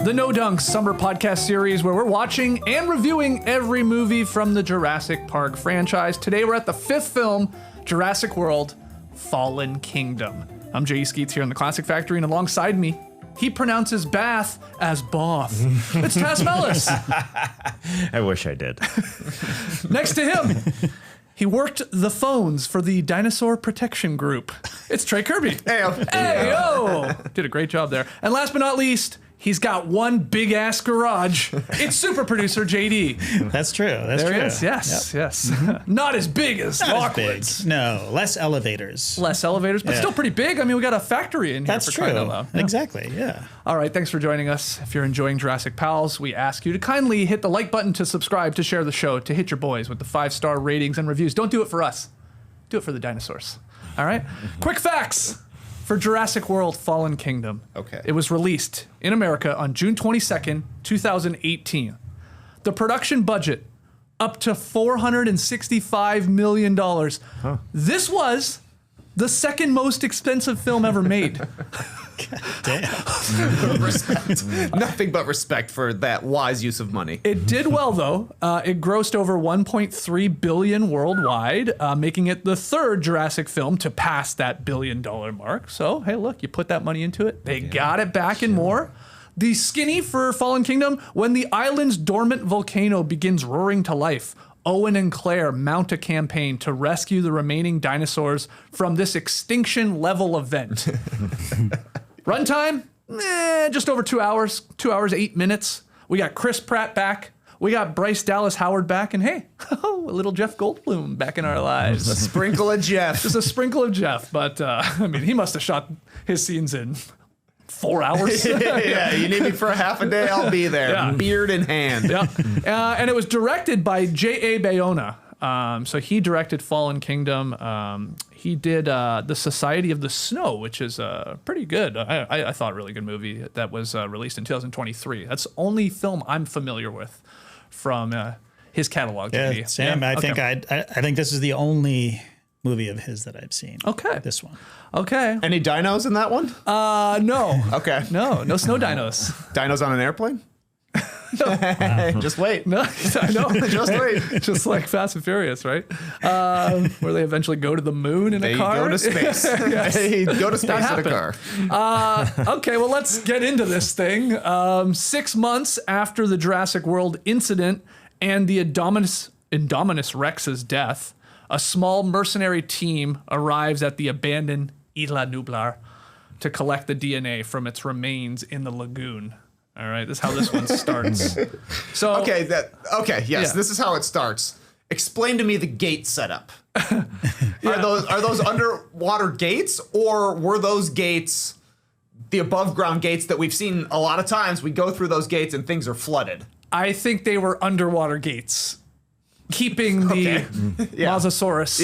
the No Dunks summer podcast series where we're watching and reviewing every movie from the Jurassic Park franchise. Today we're at the 5th film, Jurassic World, Fallen Kingdom. I'm Jay Skeets here in the Classic Factory, and alongside me, he pronounces bath as bath. It's Taz Mellis. I wish I did. Next to him, he worked the phones for the Dinosaur Protection Group. It's Trey Kirby. Hey-o. Did a great job there. And last but not least, he's got one big-ass garage. It's super producer JD. That's true. That's there true. He is. Yes, yes. Not as big as Lockwood's. No, less elevators. Less elevators, but still pretty big. I mean, we got a factory in here. That's for true. crying out loud. Exactly, yeah. All right, thanks for joining us. If you're enjoying Jurassic Pals, we ask you to kindly hit the like button to subscribe, to share the show, to hit your boys with the 5-star ratings and reviews. Don't do it for us. Do it for the dinosaurs. All right? Quick facts for Jurassic World Fallen Kingdom. Okay. It was released in America on June 22nd, 2018. The production budget, up to $465 million. Huh. This was the second most expensive film ever made. Damn. Respect. Nothing but respect for that wise use of money. It did well, though. It grossed over $1.3 billion worldwide, making it the third Jurassic film to pass that billion-dollar mark. So, hey, look, you put that money into it. They got it back and more. The skinny for Fallen Kingdom, when the island's dormant volcano begins roaring to life, Owen and Claire mount a campaign to rescue the remaining dinosaurs from this extinction-level event. Runtime? Just over 2 hours. 2 hours, 8 minutes. We got Chris Pratt back. We got Bryce Dallas Howard back. And hey, a little Jeff Goldblum back in our lives. A sprinkle of Jeff. Just a sprinkle of Jeff. But, I mean, he must have shot his scenes in 4 hours. Yeah, you need me for a half a day, I'll be there. Yeah. Beard in hand. Yeah. And it was directed by J.A. Bayona. So he directed Fallen Kingdom. He did The Society of the Snow, which is pretty good. I thought a really good movie that was released in 2023. That's the only film I'm familiar with from his catalog. Yeah, Sam, I think this is the only movie of his that I've seen. Okay. This one. Okay. Any dinos in that one? No. Okay. No snow dinos. Dinos on an airplane? Just wait. No, I know. Just wait. Just like Fast and Furious, right? Where they eventually go to the moon in a car. They go to space. Yes. They go to space in a happened. car. Okay, well, let's get into this thing. 6 months after the Jurassic World incident and the Indominus Rex's death, a small mercenary team arrives at the abandoned Isla Nublar to collect the DNA from its remains in the lagoon. All right, this is how this one starts. So Okay, this is how it starts. Explain to me the gate setup. Are those underwater gates, or were those gates the above ground gates that we've seen a lot of times? We go through those gates and things are flooded. I think they were underwater gates, keeping the Mosasaurus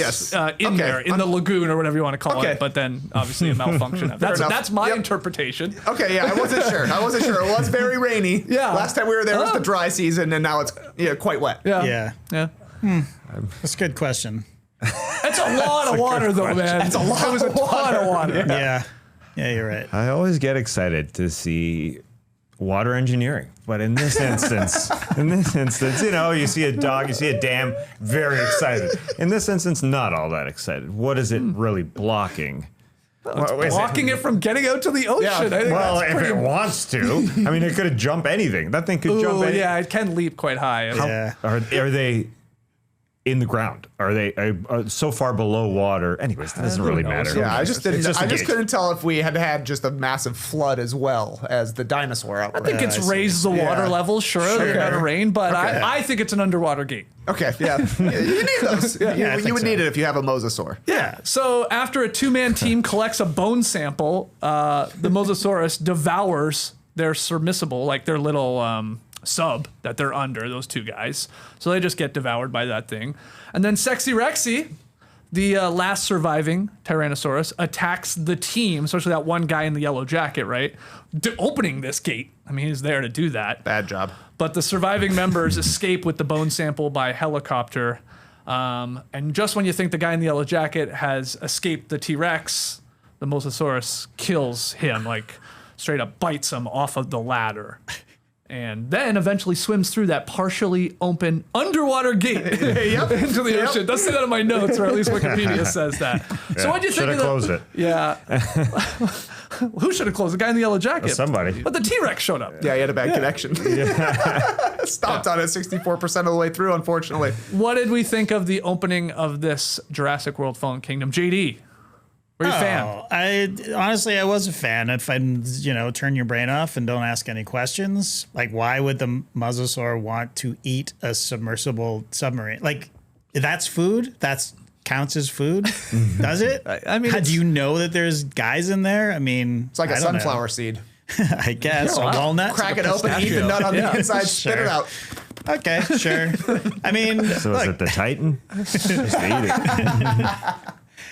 in there, in the lagoon or whatever you want to call it, but then obviously a malfunction. That's my interpretation. Okay, yeah, I wasn't sure. It was very rainy. Yeah. Last time we were there was the dry season, and now it's quite wet. Yeah. That's a good question. That's a lot of water, though, man. That's a lot. It was a ton of water. Yeah, you're right. I always get excited to see water engineering, but in this instance, you see a dog, you see a dam, very excited. In this instance, not all that excited. What is it really blocking? Blocking it from getting out to the ocean. Yeah. I think Well, that's if pretty... it wants to, I mean, it could jump anything. That thing could jump anything. Yeah, it can leap quite high. Yeah. Are they in the ground? Are they so far below water? Anyways, that doesn't really matter. Yeah, I just gauge. couldn't tell if we had just a massive flood as well as the dinosaur outbreak. I think it's raised the water level, sure. They're going to rain, but I think it's an underwater gate. Okay, yeah. You need those. You would need it if you have a mosasaur. Yeah. So after a 2-man team collects a bone sample, the Mosasaurus devours their submersible, like their little sub that they're under, those two guys. So they just get devoured by that thing. And then Sexy Rexy, the last surviving Tyrannosaurus, attacks the team, especially that one guy in the yellow jacket, right? Opening this gate. I mean, he's there to do that. Bad job. But the surviving members escape with the bone sample by helicopter. And just when you think the guy in the yellow jacket has escaped the T-Rex, the Mosasaurus kills him, like straight up bites him off of the ladder. and then eventually swims through that partially open underwater gate into the ocean. It does say that in my notes, or at least Wikipedia says that. So what do you think of Should have closed it. Yeah. Who should have closed? The guy in the yellow jacket. Somebody. But the T-Rex showed up. Yeah, he had a bad connection. Stopped on it 64% of the way through, unfortunately. What did we think of the opening of this Jurassic World Fallen Kingdom? JD, were you a fan? I was a fan. If I, turn your brain off and don't ask any questions, like why would the mosasaur want to eat a submersible submarine? Like that's food. That's counts as food. Does it? I mean, do you know that there's guys in there? I mean, It's like a sunflower seed. I guess a walnut. Crack it open, eat the nut on the inside, spit it out. Okay, sure. I mean, So is it the Titan? Just eat it.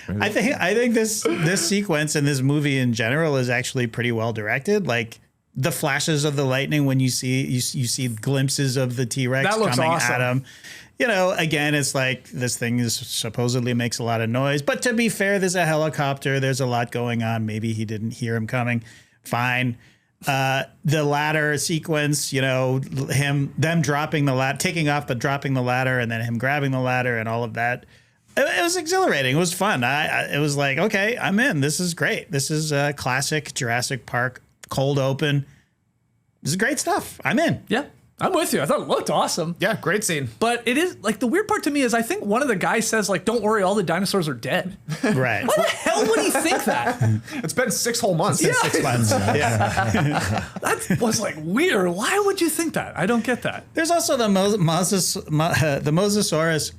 I think this sequence and this movie in general is actually pretty well directed. Like the flashes of the lightning when you see glimpses of the T-Rex That looks coming awesome. at him. Again, it's like this thing is supposedly makes a lot of noise. But to be fair, there's a helicopter. There's a lot going on. Maybe he didn't hear him coming. Fine. The ladder sequence, them dropping the ladder, taking off but dropping the ladder, and then him grabbing the ladder and all of that. It was exhilarating. It was fun. It was like, okay, I'm in. This is great. This is a classic Jurassic Park cold open. This is great stuff. I'm in. Yeah, I'm with you. I thought it looked awesome. Yeah, great scene. But it is like the weird part to me is I think one of the guys says like, "Don't worry, all the dinosaurs are dead." Right. Why the hell would he think that? It's been 6 whole months. Yeah. 6 months. Yeah. That was like weird. Why would you think that? I don't get that. There's also the Mosasaurus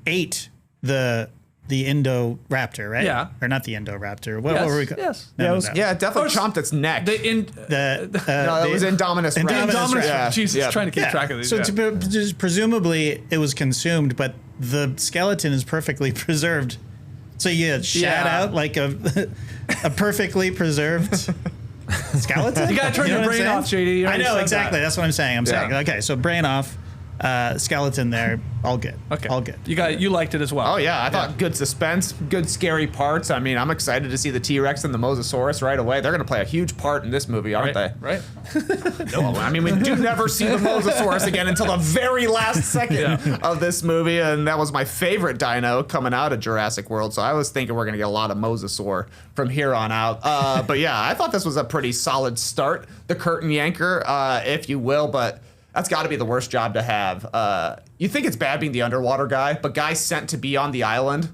ate the Indoraptor, right? Yeah. Or not the Indoraptor. What were we? Yes. No, Yeah, it definitely chomped its neck. The in The no, it was Indominus Rex. Indominus Rex. Yeah. Jesus, Yeah. trying to keep track of these. So yeah. presumably it was consumed, but the skeleton is perfectly preserved. So you shat out like a perfectly preserved skeleton. You gotta turn your what I'm brain saying? off, JD. You I already know said exactly. that. That's what I'm saying. I'm saying Yeah. okay. So brain off, skeleton there, all good. Okay. all good. You liked it as well. Oh yeah, I thought good suspense, good scary parts. I mean, I'm excited to see the T-Rex and the Mosasaurus right away. They're going to play a huge part in this movie, aren't they? Right. No, I mean, we do never see the Mosasaurus again until the very last second of this movie, and that was my favorite dino coming out of Jurassic World. So I was thinking we're going to get a lot of Mosasaur from here on out. But yeah, I thought this was a pretty solid start, the curtain yanker, if you will, but that's got to be the worst job to have. You think it's bad being the underwater guy, but guys sent to be on the island,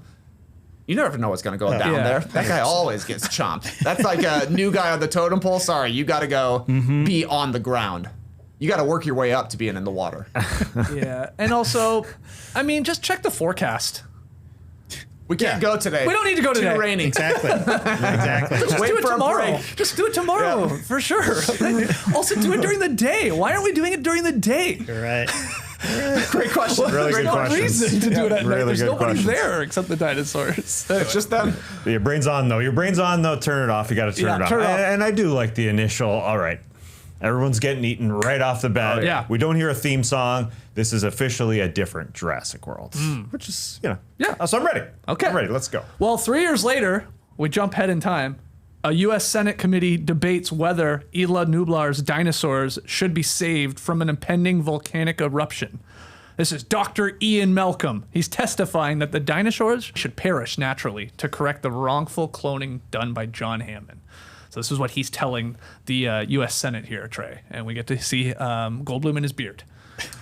you never know what's going to go down yeah. there. That guy always gets chomped. That's like a new guy on the totem pole. Sorry, you got to go be on the ground. You got to work your way up to being in the water. Yeah. And also, I mean, just check the forecast. We can't go today. We don't need to go today. Too rainy. Exactly. Exactly. Just Wait do it for a tomorrow. break. Just do it tomorrow for sure. Also, do it during the day. Why aren't we doing it during the day? You're right. Great question. Really There's good no questions. reason to do it at night. Really There's good nobody questions. there except the dinosaurs. It's just them. Your brain's on though. Your brain's on though. Turn it off. You got to turn Yeah, it off. turn it off. And I do like the initial. All right, everyone's getting eaten right off the bat. yeah. We don't hear a theme song. This is officially a different Jurassic World, which is Yeah. So I'm ready. Okay. I'm ready. Let's go. Well, 3 years later, we jump ahead in time. A U.S. Senate committee debates whether Isla Nublar's dinosaurs should be saved from an impending volcanic eruption. This is Dr. Ian Malcolm. He's testifying that the dinosaurs should perish naturally to correct the wrongful cloning done by John Hammond. So this is what he's telling the U.S. Senate here, Trey. And we get to see Goldblum in his beard.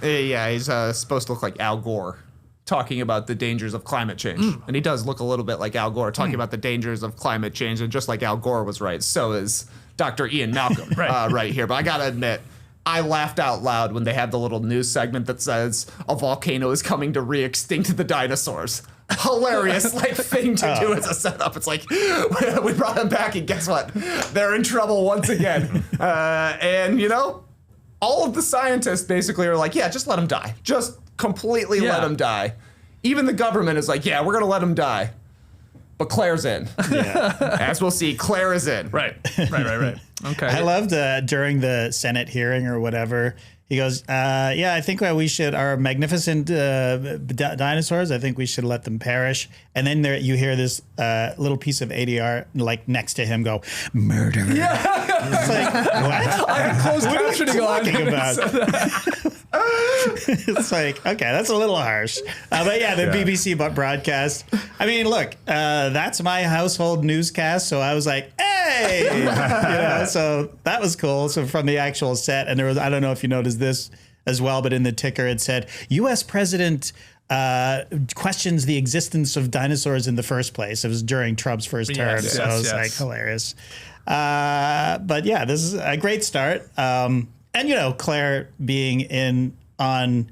Yeah, he's supposed to look like Al Gore talking about the dangers of climate change. And he does look a little bit like Al Gore talking about the dangers of climate change. And just like Al Gore was right, so is Dr. Ian Malcolm right here. But I got to admit, I laughed out loud when they had the little news segment that says a volcano is coming to re-extinct the dinosaurs. Hilarious thing to do as a setup. It's like, we brought them back and guess what? They're in trouble once again. And all of the scientists basically are like, yeah, just let them die. Just completely let them die. Even the government is like, yeah, we're going to let them die. But Claire's in. Yeah. As we'll see, Claire is in. Right. Okay. I loved during the Senate hearing or whatever, He goes, yeah, I think we should, our magnificent dinosaurs, I think we should let them perish. And then you hear this little piece of ADR like next to him go, murder. Yeah. It's like, what? I had closed captioning on. Talking about? It's like, okay, that's a little harsh. But yeah, the BBC broadcast. I mean, look, that's my household newscast. So I was like, hey, you know, so that was cool. So from the actual set, and there was, I don't know if you noticed this as well, but in the ticker it said, U.S. President questions the existence of dinosaurs in the first place. It was during Trump's first term. So it was like hilarious. But yeah, this is a great start. And, you know, Claire being in on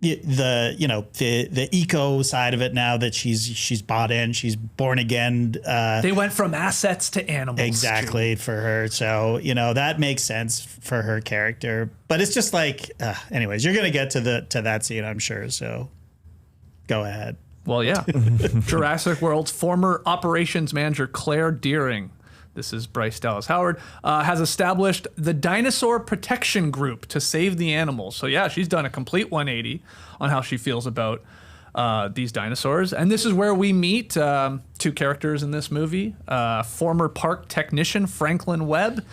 the eco side of it now that she's bought in, she's born again. They went from assets to animals. Exactly for her. So, you know, that makes sense for her character. But it's just like, anyways, you're going to get to that scene, I'm sure. So go ahead. Well, yeah. Jurassic World's former operations manager, Claire Deering, this is Bryce Dallas Howard, has established the Dinosaur Protection Group to save the animals. So yeah, she's done a complete 180 on how she feels about these dinosaurs. And this is where we meet two characters in this movie, former park technician Franklin Webb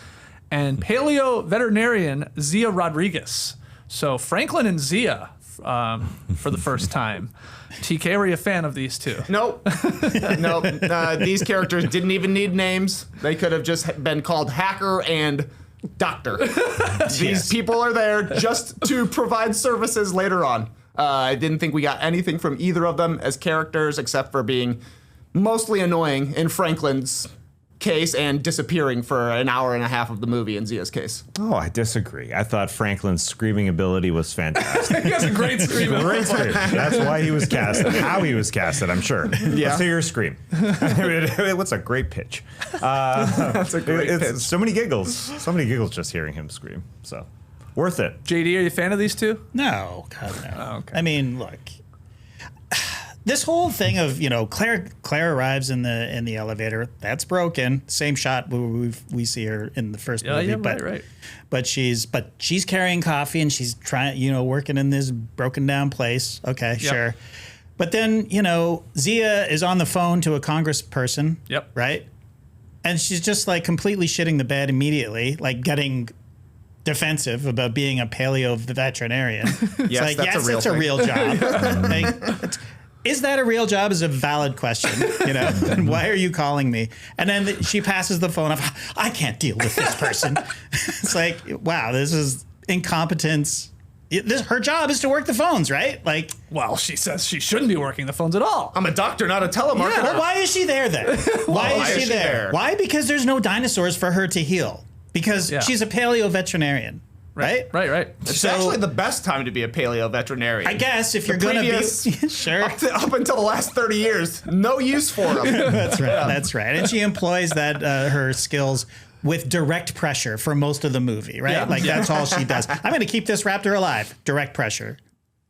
and paleo veterinarian Zia Rodriguez. So Franklin and Zia for the first time. TK, were you a fan of these two? Nope. Nope. These characters didn't even need names. They could have just been called Hacker and Doctor. These people are there just to provide services later on. I didn't think we got anything from either of them as characters except for being mostly annoying in Franklin's case and disappearing for an hour and a half of the movie in Zia's case. Oh, I disagree. I thought Franklin's screaming ability was fantastic. He has a great scream. Great scream. That's why he was casted. How he was casted, I'm sure. Yeah. Let's hear your scream. What's a great pitch? That's a great pitch. So many giggles. So many giggles just hearing him scream. So worth it. JD, are you a fan of these two? No, God, no. Oh, okay. I mean, look, this whole thing of, you know, Claire arrives in the elevator. That's broken. Same shot we see her in the first movie. Yeah, but, right. But she's carrying coffee and she's trying, you know, working in this broken down place. Okay, sure. But then, you know, Zia is on the phone to a congressperson. Yep. Right. And she's just like completely shitting the bed immediately, like getting defensive about being a paleo veterinarian. Yes, it's that's a real job. Like, is that a real job is a valid question, you know, and why are you calling me? And then she passes the phone off. I can't deal with this person. It's like, wow, this is incompetence. Her job is to work the phones, right? Like, well, she says she shouldn't be working the phones at all. I'm a doctor, not a telemarketer. yeah, well, why is she there then? Why is she there? Why? Because there's no dinosaurs for her to heal. Because she's a paleo veterinarian. Right? Right. It's actually the best time to be a paleo veterinarian. I guess if you're going to be... Sure. Up until the last 30 years, no use for them. That's right. That's right. And she employs that her skills with direct pressure for most of the movie, right? Yeah. Like that's all she does. I'm going to keep this raptor alive. Direct pressure.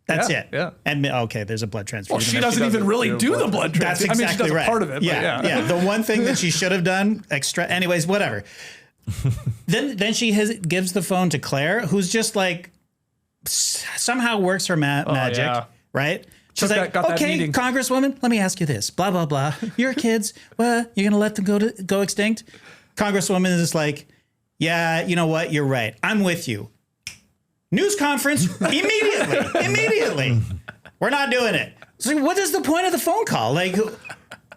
That's it. Yeah. And okay, there's a blood transfusion. Well, she doesn't even really do the blood That's transfusion. exactly I mean, she does right. a part of it. Yeah, but yeah. The one thing that she should have done extra. Anyways, whatever. Then she gives the phone to Claire, who's just like somehow works her magic, right? She's like, okay, Congresswoman, let me ask you this. Blah blah blah. Your kids, well, you're gonna let them go extinct? Congresswoman is like, yeah, you know what? You're right. I'm with you. News conference immediately. We're not doing it. So what is the point of the phone call? Like,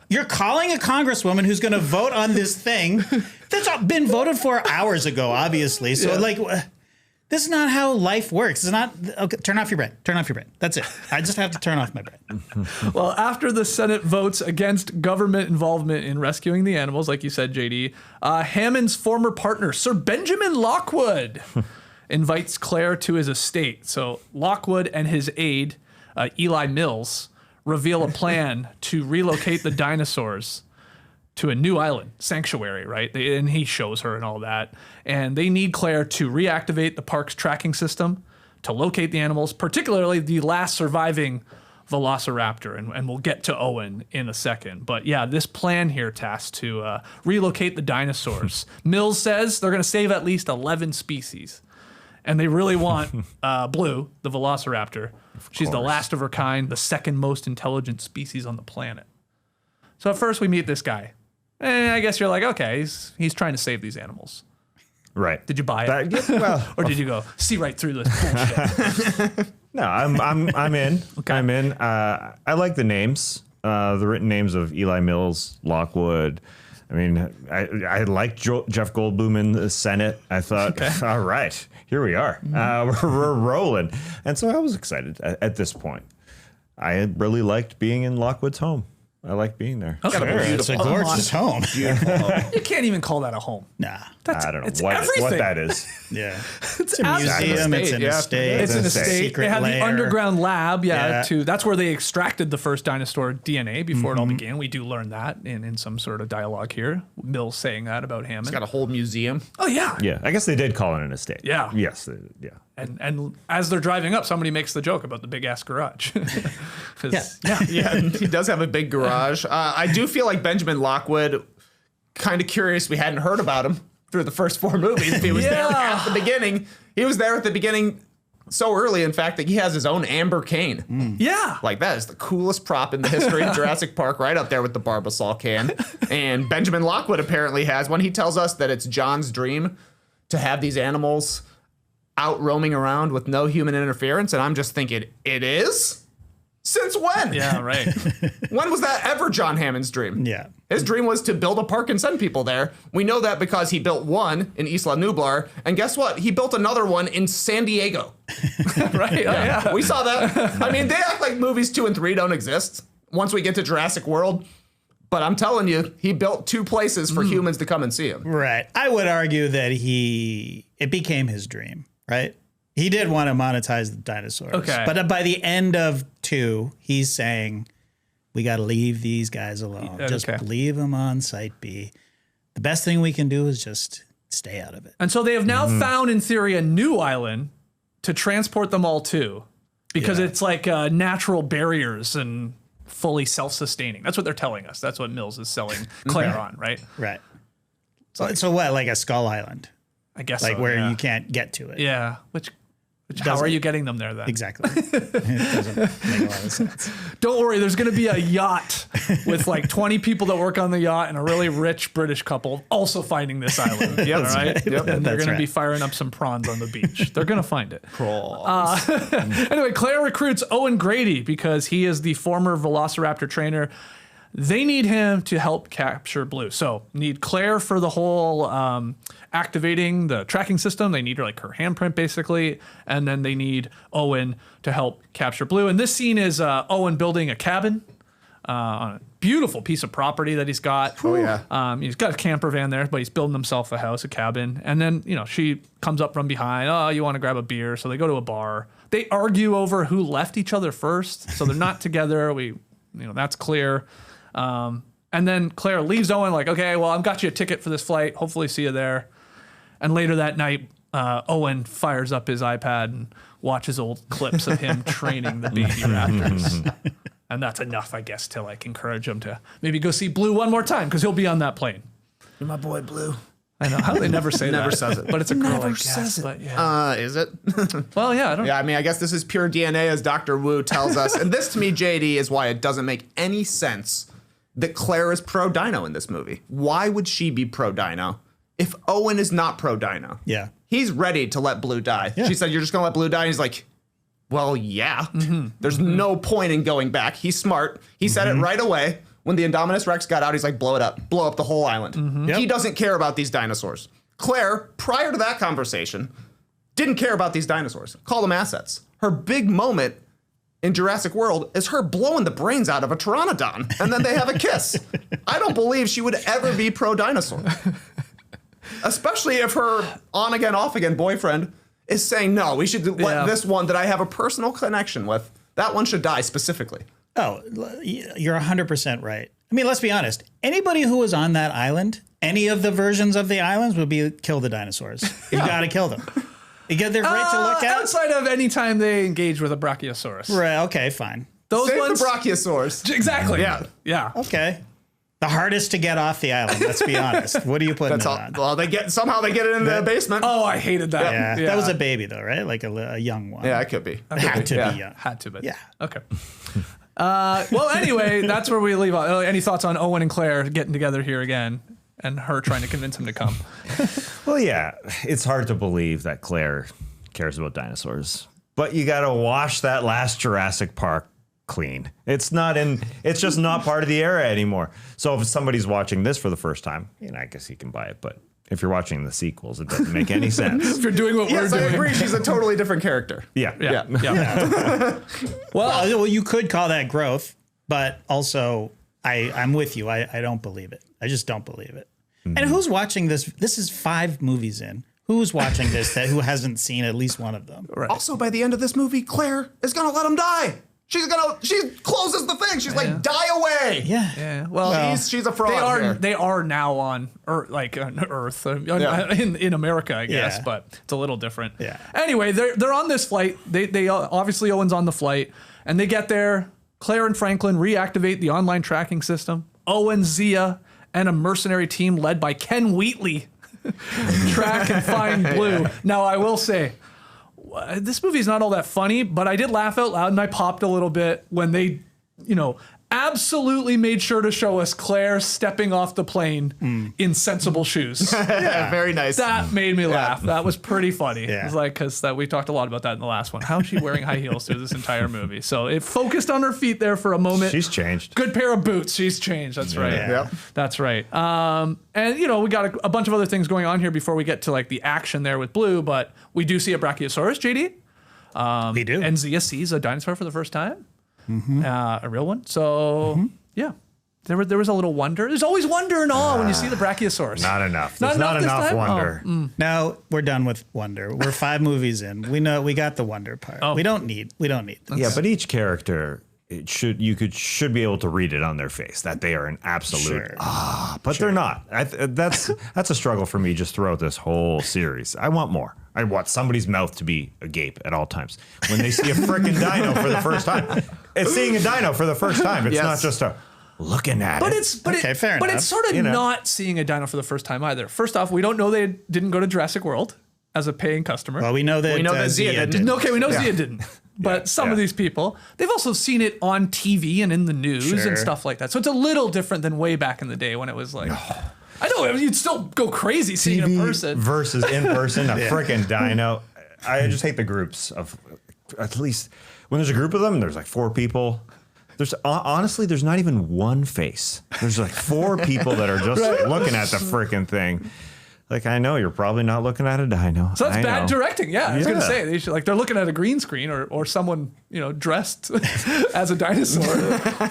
you're calling a congresswoman who's going to vote on this thing that's been voted for hours ago, obviously. So, like, this is not how life works. It's not, okay, turn off your brain. Turn off your brain. That's it. I just have to turn off my brain. Well, after the Senate votes against government involvement in rescuing the animals, like you said, JD, Hammond's former partner, Sir Benjamin Lockwood, invites Claire to his estate. So Lockwood and his aide, Eli Mills, reveal a plan to relocate the dinosaurs to a new island, sanctuary, right? And he shows her and all that. And they need Claire to reactivate the park's tracking system to locate the animals, particularly the last surviving velociraptor. And we'll get to Owen in a second. But yeah, this plan here, Tass, to relocate the dinosaurs. Mills says they're going to save at least 11 species. And they really want Blue, the velociraptor. She's the last of her kind, the second most intelligent species on the planet. So at first we meet this guy. And I guess you're like, okay, he's trying to save these animals. Right. Did you buy it? Well, Or did you go, see right through this bullshit? no, I'm in. Okay. I'm in. I like the names, the written names of Eli Mills, Lockwood. I mean, I like Jeff Goldblum in the Senate. I thought, all right, here we are. We're rolling. And so I was excited at this point. I really liked being in Lockwood's home. I like being there. Okay. Sure, it's a gorgeous home. You can't even call that a home. Nah. I don't it's know what everything. that is. Yeah. It's a absolutely museum. It's an Yeah. estate. It's an estate. secret They had lair. the underground lab, Yeah. that's where they extracted the first dinosaur DNA before it all began. We do learn that in some sort of dialogue here. Mills saying that about Hammond. It's got a whole museum. Oh yeah. Yeah, I guess they did call it an estate. Yeah. Yes. Yeah. And as they're driving up, somebody makes the joke about the big ass garage. 'Cause- Yeah, he does have a big garage. I do feel like Benjamin Lockwood, kind of curious we hadn't heard about him through the first 4 movies. If he was there Yeah. at the beginning. He was there at the beginning so early, in fact, that he has his own amber cane. Yeah. Like, that is the coolest prop in the history of Jurassic Park, right up there with the Barbasol can. And Benjamin Lockwood apparently has one. He tells us that it's John's dream to have these animals out roaming around with no human interference. And I'm just thinking, it is? Since when? Yeah, right. When was that ever John Hammond's dream? Yeah. His dream was to build a park and send people there. We know that because he built one in Isla Nublar. And guess what? He built another one in San Diego. Right. Oh, yeah. We saw that. I mean, they act like movies 2 and 3 don't exist once we get to Jurassic World. But I'm telling you, he built 2 places for humans to come and see him. Right. I would argue that it became his dream, right? He did want to monetize the dinosaurs. Okay. But by the end of 2, he's saying, we got to leave these guys alone. Just okay. leave them on Site B. The best thing we can do is just stay out of it. And so they have now found, in theory, a new island to transport them all to, because it's like natural barriers and fully self-sustaining. That's what they're telling us. That's what Mills is selling Claire on, right? Right. So what, like a Skull Island? I guess Like so, where yeah. you can't get to it. Yeah. Which how are you getting them there then? Exactly. It doesn't make a lot of sense. Don't worry, there's going to be a yacht with like 20 people that work on the yacht and a really rich British couple also finding this island. Yep. All right. Yep. And they're That's going to be right. firing up some prawns on the beach. They're going to find it. Anyway, Claire recruits Owen Grady because he is the former Velociraptor trainer. They need him to help capture Blue. So need Claire for the whole activating the tracking system. They need her like her handprint basically. And then they need Owen to help capture Blue. And this scene is Owen building a cabin on a beautiful piece of property that he's got. Oh, yeah. He's got a camper van there, but he's building himself a house, a cabin. And then, she comes up from behind. Oh, you want to grab a beer? So they go to a bar. They argue over who left each other first. So they're not together. That's clear. And then Claire leaves Owen like, okay, well, I've got you a ticket for this flight. Hopefully see you there. And later that night, Owen fires up his iPad and watches old clips of him training the baby raptors. And that's enough, I guess, to like encourage him to maybe go see Blue one more time because he'll be on that plane. You're my boy, Blue. I know how they never say Never that. says it. But it's a girl, Never I guess. says it. But yeah. Is it? Well, yeah, I don't Yeah, I mean, I guess this is pure DNA, as Dr. Wu tells us. And this, to me, JD, is why it doesn't make any sense that Claire is pro-dino in this movie. Why would she be pro-dino if Owen is not pro-dino? Yeah. He's ready to let Blue die. Yeah. She said, you're just going to let Blue die? And he's like, well, yeah. There's no point in going back. He's smart. He said it right away. When the Indominus Rex got out, he's like, blow it up. Blow up the whole island. Yep. He doesn't care about these dinosaurs. Claire, prior to that conversation, didn't care about these dinosaurs. Call them assets. Her big moment in Jurassic World is her blowing the brains out of a pteranodon, and then they have a kiss. I don't believe she would ever be pro-dinosaur. Especially if her on-again, off-again boyfriend is saying, no, we should let this one that I have a personal connection with, that one should die specifically. Oh, you're 100% right. I mean, let's be honest. Anybody who was on that island, any of the versions of the islands would be kill the dinosaurs. You got to kill them. They're great to look at. Outside of any time they engage with a brachiosaurus. Right. Okay, fine. Those Save ones. the brachiosaurs. Exactly. Yeah. Yeah. Okay. The hardest to get off the island. Let's be honest. What are you putting That's it all. on? Well, they get it in the basement. Oh, I hated that. Yeah, that was a baby though, right? Like a young one. Yeah, it could be. Had to be young. Had to be. Yeah. Okay. Well, anyway, that's where we leave off. Any thoughts on Owen and Claire getting together here again and her trying to convince him to come? Well, yeah, it's hard to believe that Claire cares about dinosaurs, but you got to wash that last Jurassic Park clean. It's just not part of the era anymore. So if somebody's watching this for the first time, I guess you can buy it. But if you're watching the sequels, it doesn't make any sense. If you're doing what Yes, we're I doing. agree. She's a totally different character. Yeah. Well, you could call that growth, but also I'm with you. I don't believe it. I just don't believe it. And who's watching this? This is 5 movies in. Who's watching this who hasn't seen at least one of them? Right. Also, by the end of this movie, Claire is gonna let him die. She closes the thing. She's like, die away. Yeah. Yeah. Well, She's a fraud. they are now on Earth in America, I guess, Yeah. but it's a little different. Yeah. Anyway, they're on this flight. They obviously Owen's on the flight, and they get there. Claire and Franklin reactivate the online tracking system. Owen, Zia, and a mercenary team led by Ken Wheatley track and find Blue. Now, I will say, this movie's not all that funny, but I did laugh out loud and I popped a little bit when they, absolutely made sure to show us Claire stepping off the plane in sensible shoes. Yeah, very nice. That made me laugh. That was pretty funny. Yeah. It was like, because we talked a lot about that in the last one. How is she wearing high heels through this entire movie? So it focused on her feet there for a moment. She's changed. Good pair of boots. She's changed. That's right. Yeah. Yep. That's right. And we got a bunch of other things going on here before we get to like the action there with Blue, but we do see a Brachiosaurus, JD. We do. And Zia sees a dinosaur for the first time. A real one. So yeah. There was a little wonder. There's always wonder and awe when you see the Brachiosaurus. Not enough. Not There's not enough this enough time? wonder. No, we're done with wonder. We're 5 movies in. We know we got the wonder part. Oh. We don't need this. Yeah, but each character should be able to read it on their face that they are an absolute Sure. but they're not. That's a struggle for me just throughout this whole series. I want more. I want somebody's mouth to be agape at all times when they see a freaking dino for the first time. It's seeing a dino for the first time. It's Yes. not just looking at But it. Fair But enough. it's sort of not seeing a dino for the first time either. First off, we don't know they didn't go to Jurassic World as a paying customer. Well, we know that Zia didn't. Okay, we know Zia didn't. But some of these people, they've also seen it on TV and in the news Sure. and stuff like that. So it's a little different than way back in the day when it was like, I know you'd still go crazy seeing it in person. versus in person, a freaking dino. I just hate the groups of, at least when there's a group of them, there's like 4 people. There's honestly, there's not even one face. There's like 4 people that are just looking at the freaking thing. Like, I know you're probably not looking at a dino. So that's bad directing. Yeah, I was gonna Yeah. say they should they're looking at a green screen or someone dressed as a dinosaur.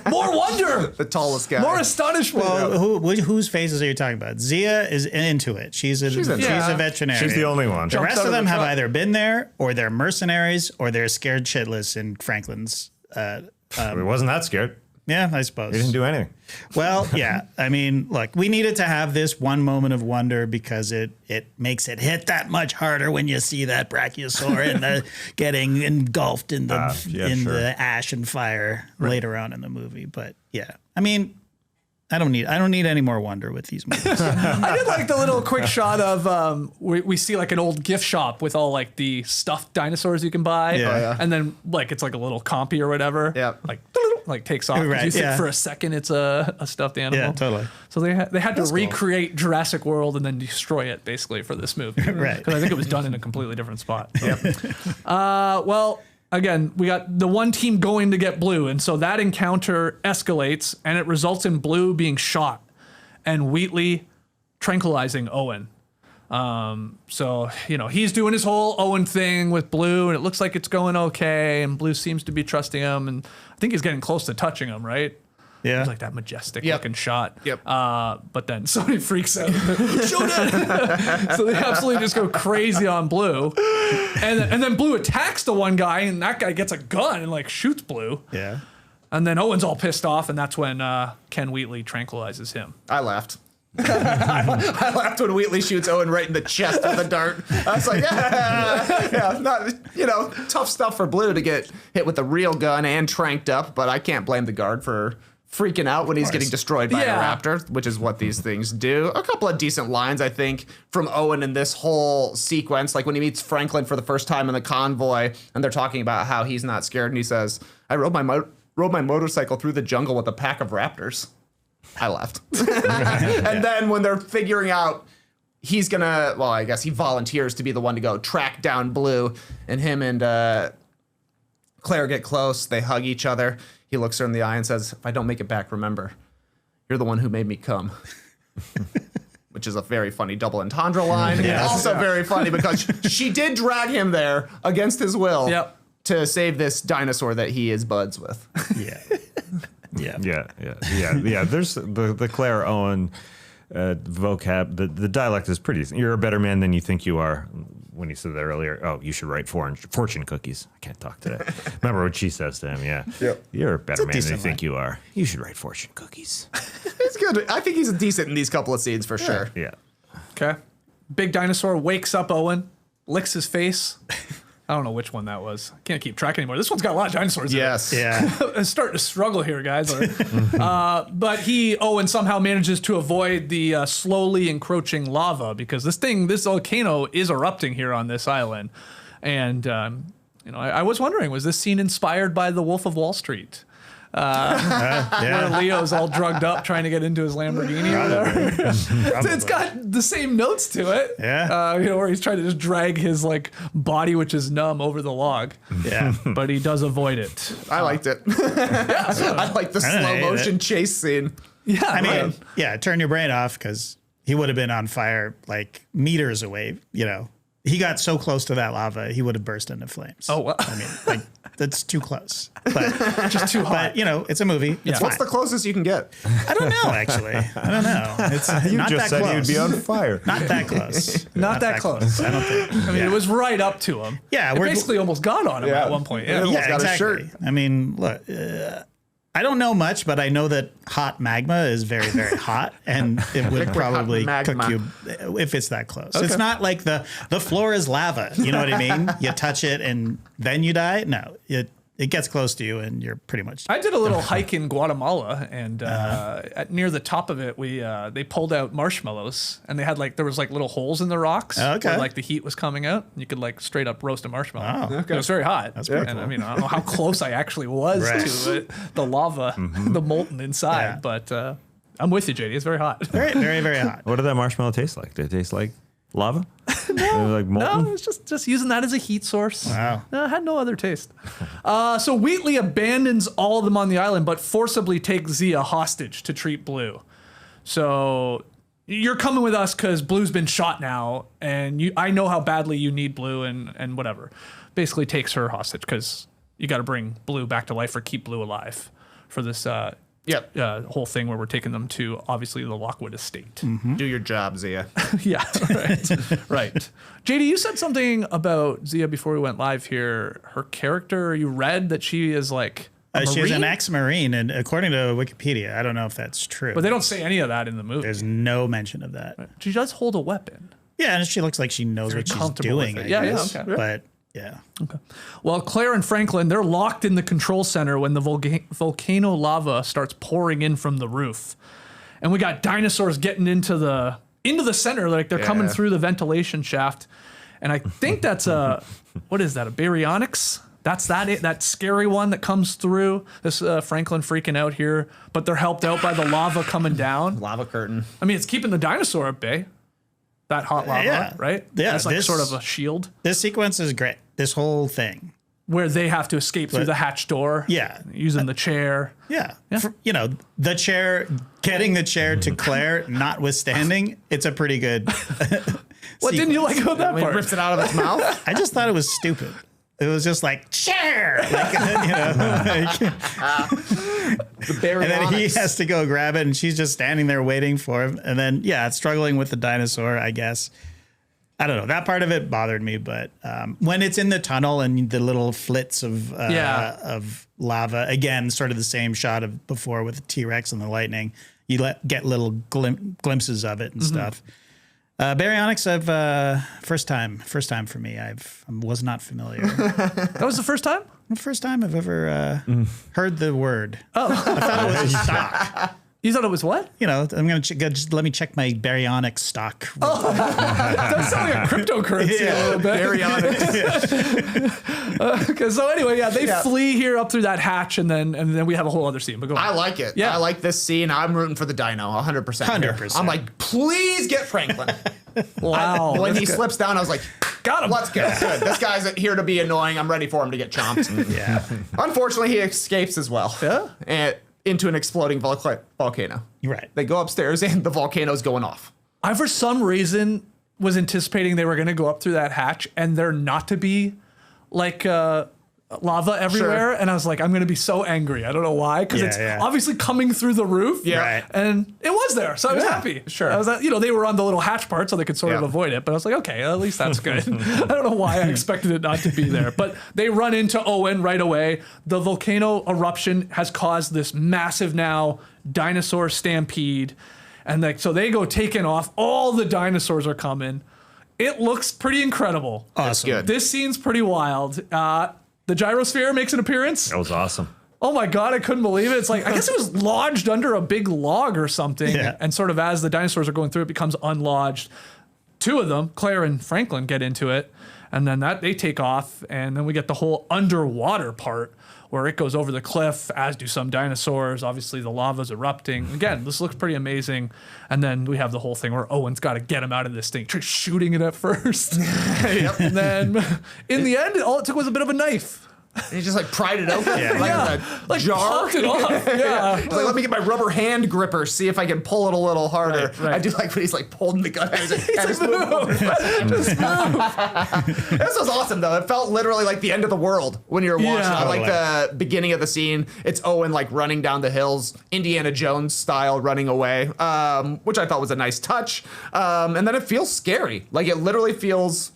More wonder, The tallest guy. more astonishment. Well, whose faces are you talking about? Zia is into it. She's a veterinarian. She's the only one. The Jumps rest out of of them the have truck. either been there, or they're mercenaries, or they're scared shitless in Franklin's. It wasn't that scared. Yeah, I suppose. He didn't do anything. Well, yeah. I mean, look, we needed to have this one moment of wonder because it makes it hit that much harder when you see that brachiosaur and the getting engulfed in the the ash and fire later on in the movie. But yeah, I mean, I don't need any more wonder with these movies. I did like the little quick shot of we see like an old gift shop with all like the stuffed dinosaurs you can buy, and then like it's like a little compy or whatever, like takes off. Right, You think yeah. for a second it's a stuffed animal. Yeah, totally. So they had to recreate Jurassic World and then destroy it basically for this movie, Right. Because I think it was done in a completely different spot. Well. Again, we got the one team going to get Blue, and so that encounter escalates, and it results in Blue being shot and Wheatley tranquilizing Owen. So, he's doing his whole Owen thing with Blue, and it looks like it's going okay, and Blue seems to be trusting him, and I think he's getting close to touching him, right? Yeah. It's like that majestic looking shot. Yep. But then somebody freaks out. Showdown! So they absolutely just go crazy on Blue. And then Blue attacks the one guy, and that guy gets a gun and like shoots Blue. Yeah. And then Owen's all pissed off, and that's when Ken Wheatley tranquilizes him. I laughed. I laughed when Wheatley shoots Owen right in the chest with a dart. I was like, tough stuff for Blue to get hit with a real gun and tranked up, but I can't blame the guard for freaking out when he's getting destroyed by Yeah. a raptor, which is what these things do. A couple of decent lines, I think, from Owen in this whole sequence. Like when he meets Franklin for the first time in the convoy, and they're talking about how he's not scared, and he says, "I rode my motorcycle through the jungle with a pack of raptors." I laughed. And then when they're figuring out he's gonna, well, I guess he volunteers to be the one to go track down Blue, and him and Claire get close. They hug each other. He looks her in the eye and says, "If I don't make it back, remember, you're the one who made me come." Which is a very funny double entendre line. Yes. Also very funny because she did drag him there against his will Yep. to save this dinosaur that he is buds with. Yeah. Yeah. Yeah. There's the Claire Owen vocab. The dialect is pretty. You're a better man than you think you are. When he said that earlier, oh, you should write fortune cookies. I can't talk today. Remember what she says to him? Yeah. Yep. You're a better man than you decent think you are. You should write fortune cookies. It's good. I think he's decent in these couple of scenes for sure. Yeah. Okay. Big dinosaur wakes up Owen, licks his face. I don't know which one that was. I can't keep track anymore. This one's got a lot of dinosaurs in it. Yes. Yeah. I'm starting to struggle here, guys. But Owen somehow manages to avoid the slowly encroaching lava because this volcano is erupting here on this island. And, I was wondering, was this scene inspired by The Wolf of Wall Street? Where Leo's all drugged up trying to get into his Lamborghini or whatever. It's got the same notes to it. Yeah. Where he's trying to just drag his like body, which is numb, over the log. Yeah. But he does avoid it. I liked it. I like the I slow hate motion chase scene. Yeah, I mean, yeah, turn your brain off because he would have been on fire like meters away. He got so close to that lava, he would have burst into flames. Oh, wow. I mean, like that's too close. But Just too hot. But it's a movie. It's What's fine. the closest you can get? I don't know actually. I don't know. It's You not just that said close. you'd be on fire. Not that close. Not that close. I don't think. I mean, it was right up to him. Yeah, it we're- basically almost got on him Yeah. at one point. Yeah. Yeah. Almost got his shirt. I mean, look, I don't know much, but I know that hot magma is very, very hot, and it would probably hot cook magma. you if it's that close. It's not like the floor is lava. You know what I mean? You touch it and then you die. No, it gets close to you and you're pretty much. I did a little hike in Guatemala, and near the top of it, they pulled out marshmallows, and they had there was little holes in the rocks Okay. where the heat was coming out. You could straight up roast a marshmallow. Oh, It was very hot. That's pretty and cool. I mean, I don't know how close I actually was Right. to it, the lava, the molten inside, Yeah. but I'm with you, JD. It's very hot. Very, very, very hot. What did that marshmallow taste like? Did it taste like lava? No. Like molten? No, it's just using that as a heat source. Wow. No, it had no other taste. So Wheatley abandons all of them on the island, but forcibly takes Zia hostage to treat Blue. So you're coming with us because Blue's been shot now, and I know how badly you need Blue, and whatever. Basically takes her hostage because you got to bring Blue back to life or keep Blue alive for this whole thing where we're taking them to obviously the Lockwood Estate. Do your job, Zia. Yeah, right. JD, you said something about Zia before we went live here. Her character, you read that she is like a She's an Marine? ex-Marine, and according to Wikipedia, I don't know if that's true. But they don't say any of that in the movie. There's no mention of that. She does hold a weapon. Yeah, and she looks like she knows Very what she's comfortable with doing. it. I Yeah, guess. okay. But yeah. Well, Claire and Franklin, they're locked in the control center when the volcano lava starts pouring in from the roof. And we got dinosaurs getting into the center, they're coming through the ventilation shaft. And I think that's what is that, a baryonyx? That's that scary one that comes through. This Franklin freaking out here, but they're helped out by the lava coming down. Lava curtain. I mean, it's keeping the dinosaur at bay. That hot lava, Yeah. right? Yeah, That's this- sort of a shield This sequence is great. This whole thing. where they have to escape through the hatch door. Yeah. Using the chair. Yeah. The chair, getting the chair to Claire, notwithstanding, it's a pretty good What didn't you like about that When he part? rips it out of its mouth. I just thought it was stupid. It was just like, chair! The And then he baryonyx. has to go grab it, and she's just standing there waiting for him. And then, struggling with the dinosaur, I guess. I don't know. That part of it bothered me, but when it's in the tunnel and the little flits of lava, again, sort of the same shot of before with the T-Rex and the lightning, you get little glimpses of it and stuff. Baryonyx, I've first time for me. I was not familiar. That was the first time? The first time I've ever heard the word. Oh, I thought it was a stock. You thought it was what? You know, I'm gonna just let me check my baryonic stock. Oh, that sounds like a cryptocurrency a little bit. Baryonic. Okay, so anyway, they flee here up through that hatch, and then we have a whole other scene. But go on. I like it. Yeah. I like this scene. I'm rooting for the dino 100%. 100%. I'm like, please get Franklin. Wow. When he slips down, I was like, Got him. let's go. Good. This guy's here to be annoying. I'm ready for him to get chomped. Yeah. Unfortunately, he escapes as well. Yeah? And into an exploding volcano. Right. They go upstairs and the volcano's going off. I, for some reason, was anticipating they were going to go up through that hatch and there not to be like lava everywhere. Sure. And I was like, I'm going to be so angry. I don't know why. Because it's yeah. obviously coming through the roof. Yeah. Right. And it was there. So I was happy. Sure. I was, they were on the little hatch part so they could sort of Yeah. avoid it. But I was like, okay, at least that's good. I don't know why I expected it not to be there. But they run into Owen right away. The volcano eruption has caused this massive now dinosaur stampede. And so they go taking off. All the dinosaurs are coming. It looks pretty incredible. Awesome. Good. This scene's pretty wild. The gyrosphere makes an appearance. That was awesome. Oh my God, I couldn't believe it. It's like, I guess it was lodged under a big log or something. Yeah. And sort of as the dinosaurs are going through, it becomes unlodged. Two of them, Claire and Franklin, get into it. And then they take off. And then we get the whole underwater part where it goes over the cliff, as do some dinosaurs. Obviously, the lava's erupting. Again, this looks pretty amazing. And then we have the whole thing where Owen's got to get him out of this thing, shooting it at first. Yep. And then in the end, all it took was a bit of a knife. And he just like pried it open. Yeah. Like a Like jar. popped it off. Yeah. He's like, let me get my rubber hand gripper, see if I can pull it a little harder. Right. I do like when he's like pulling the gun. He's like, Just move. This was awesome though. It felt literally like the end of the world when you were watching. Yeah. I like the beginning of the scene. It's Owen like running down the hills, Indiana Jones style, running away, which I thought was a nice touch. And then it feels scary. Like it literally feels.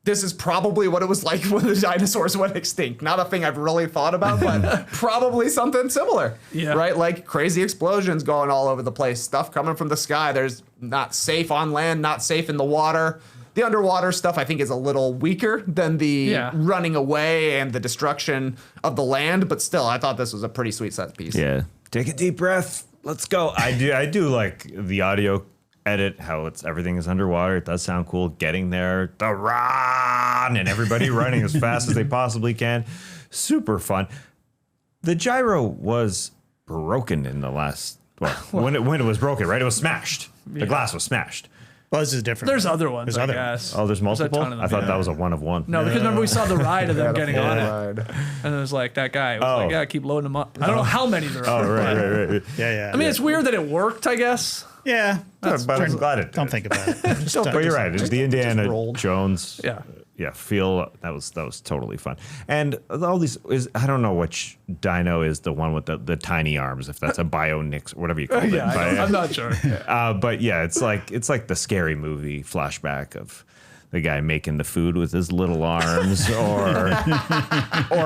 This is probably what it was like when the dinosaurs went extinct. Not a thing I've really thought about, but probably something similar. Yeah. Right? Like crazy explosions going all over the place, stuff coming from the sky. There's not safe on land, not safe in the water. The underwater stuff I think is a little weaker than the running away and the destruction of the land, but still, I thought this was a pretty sweet set piece. Yeah. Take a deep breath. Let's go. I do like the audio edit, how everything is underwater. It does sound cool. Getting there, the run, and everybody running as fast as they possibly can. Super fun. The gyro was broken in the last. Well, when it was broken, right? It was smashed. The glass was smashed. Well, this is different. There's other ones, There's I other guess. Oh, there's multiple. ton of them, I thought yeah. that was a one of one. No, because remember we saw the ride of them getting on it. Ride. And it was like that guy was like, yeah, keep loading them up. I don't know how many there are. Oh, right. Yeah. I mean, it's weird that it worked, I guess. Yeah. But I'm glad it did. Don't think about it. Just Don't don't- But you're right. The Indiana rolled. Jones. Yeah. Feel that was totally fun. And all these I don't know which dino is the one with the tiny arms, if that's a Bionix or whatever you call it. Yeah, I'm not sure. But yeah, it's like the scary movie flashback of the guy making the food with his little arms, or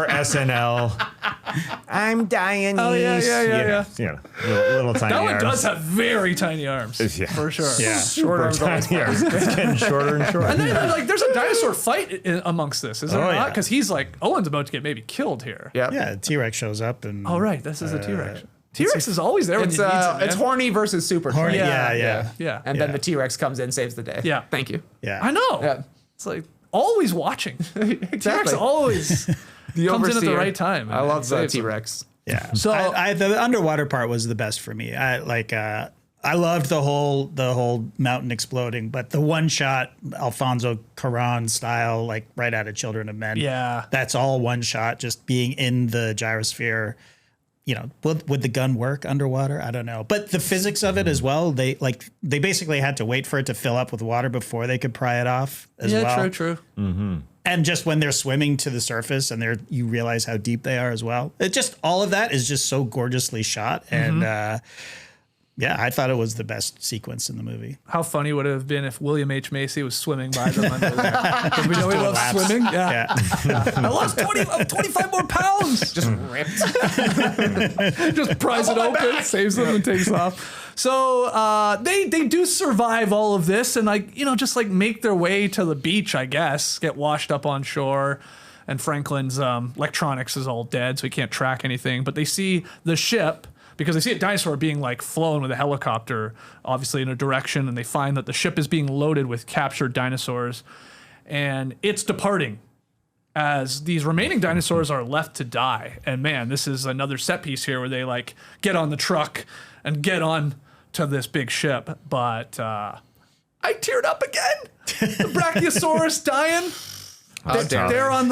SNL. I'm dying. Oh, yeah. You know, little tiny That one arms. does have very tiny arms, Yeah. for sure. Yeah. Short arms. Tiny arms. It's getting shorter and shorter. And then like, there's a dinosaur fight amongst this, is there Oh, not? yeah. Because he's like, Owen's about to get maybe killed here. Yeah. Yeah, T-Rex shows up and. Oh, right. This is a T-Rex. T-Rex is always there when It's you need it, it's man. horny versus super Horny. trained. Yeah. Yeah. And then Yeah. the T-Rex comes in, saves the day. Yeah. Thank you. Yeah. I know. Yeah. It's like always watching. T-Rex Exactly. always The comes in at the overseer. right time. I and love the saves them. T-Rex. Yeah. So- The underwater part was the best for me. I loved the whole mountain exploding, but the one shot Alfonso Cuarón style, like right out of Children of Men. Yeah. That's all one shot, just being in the gyrosphere. You know, would the gun work underwater? I don't know. But the physics of it as well, they basically had to wait for it to fill up with water before they could pry it off as well. Yeah, true. And just when they're swimming to the surface and you realize how deep they are as well. It just, all of that is just so gorgeously shot. And yeah, I thought it was the best sequence in the movie. How funny would it have been if William H. Macy was swimming by them under there? 'Cause we know he doing loves laps. swimming. Yeah. I lost 25 more pounds. Just ripped. Just pries it open, saves them, and takes off. So they do survive all of this and just make their way to the beach, I guess, get washed up on shore. and Franklin's electronics is all dead, so he can't track anything. But they see the ship, because they see a dinosaur being like flown with a helicopter, obviously in a direction, and they find that the ship is being loaded with captured dinosaurs, and it's departing as these remaining dinosaurs are left to die. And man, this is another set piece here where they like get on the truck and get on to this big ship. But I teared up again. The Brachiosaurus dying. They're on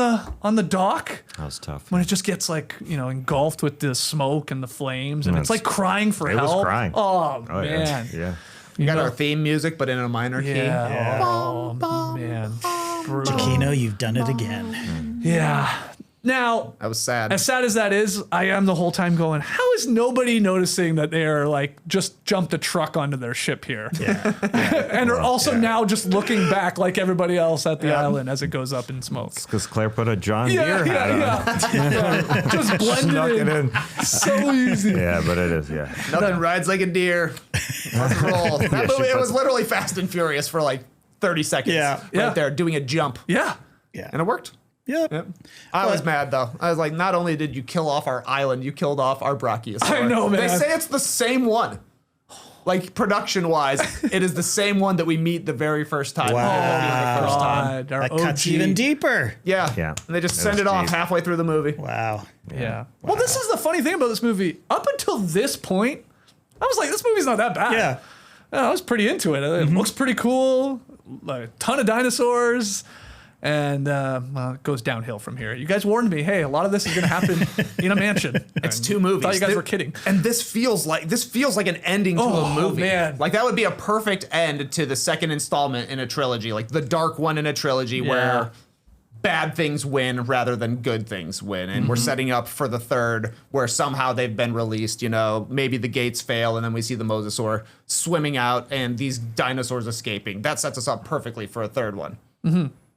the dock. That was tough. When it just gets like, engulfed with the smoke and the flames, and it's like crying for help. It was crying. Oh man. Yeah. You got our theme music, but in a minor key. Yeah. Oh man. Brutal. Chiquino, you've done it again. Yeah. Now, That was sad. as sad as that is, I am the whole time going, how is nobody noticing that they are like just jumped a truck onto their ship here? Yeah. And are also now just looking back like everybody else at the island as it goes up in smoke. Because Claire put a John Deere hat on. Yeah. Just Snuck blended it in. in. So easy. Yeah, but it is, yeah. Nothing rides like a deer. Let's roll. That movie, it was puts- literally Fast and Furious for like 30 seconds. Yeah. Yeah. Right there, doing a jump. Yeah. Yeah. And it worked. Yep. Yep. I was mad though. I was like, not only did you kill off our island, you killed off our Brachiosaur. I know, man. They say it's the same one. Like production wise, it is the same one that we meet the very first time. Wow. The first time. God, our That OG. cuts even deeper. Yeah. Yeah. And they just It send was it off deep. halfway through the movie. Wow. Yeah. Well, this is the funny thing about this movie. Up until this point, I was like, this movie's not that bad. Yeah. I was pretty into it. It looks pretty cool. Like, a ton of dinosaurs. And well, it goes downhill from here. You guys warned me, hey, a lot of this is going to happen in a mansion. It's two movies. Thought you guys were kidding. And this feels like an ending to a movie. Man. Like that would be a perfect end to the second installment in a trilogy, like the dark one in a trilogy where bad things win rather than good things win. And we're setting up for the third where somehow they've been released, maybe the gates fail and then we see the mosasaur swimming out and these dinosaurs escaping. That sets us up perfectly for a third one.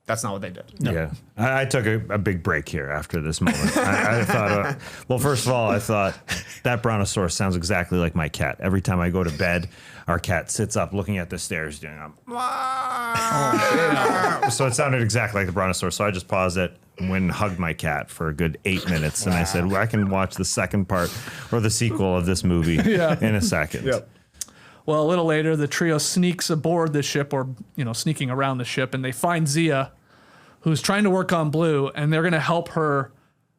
That's not what they did. Yeah, I took a big break here after this moment. I thought, well, first of all, I thought that brontosaurus sounds exactly like my cat. Every time I go to bed, our cat sits up looking at the stairs doing, so it sounded exactly like the brontosaurus. So I just paused it and went and hugged my cat for a good 8 minutes. And I said, well, I can watch the second part or the sequel of this movie in a second. Yep. Well, a little later, the trio sneaks aboard the ship, or sneaking around the ship, and they find Zia, who's trying to work on Blue, and they're going to help her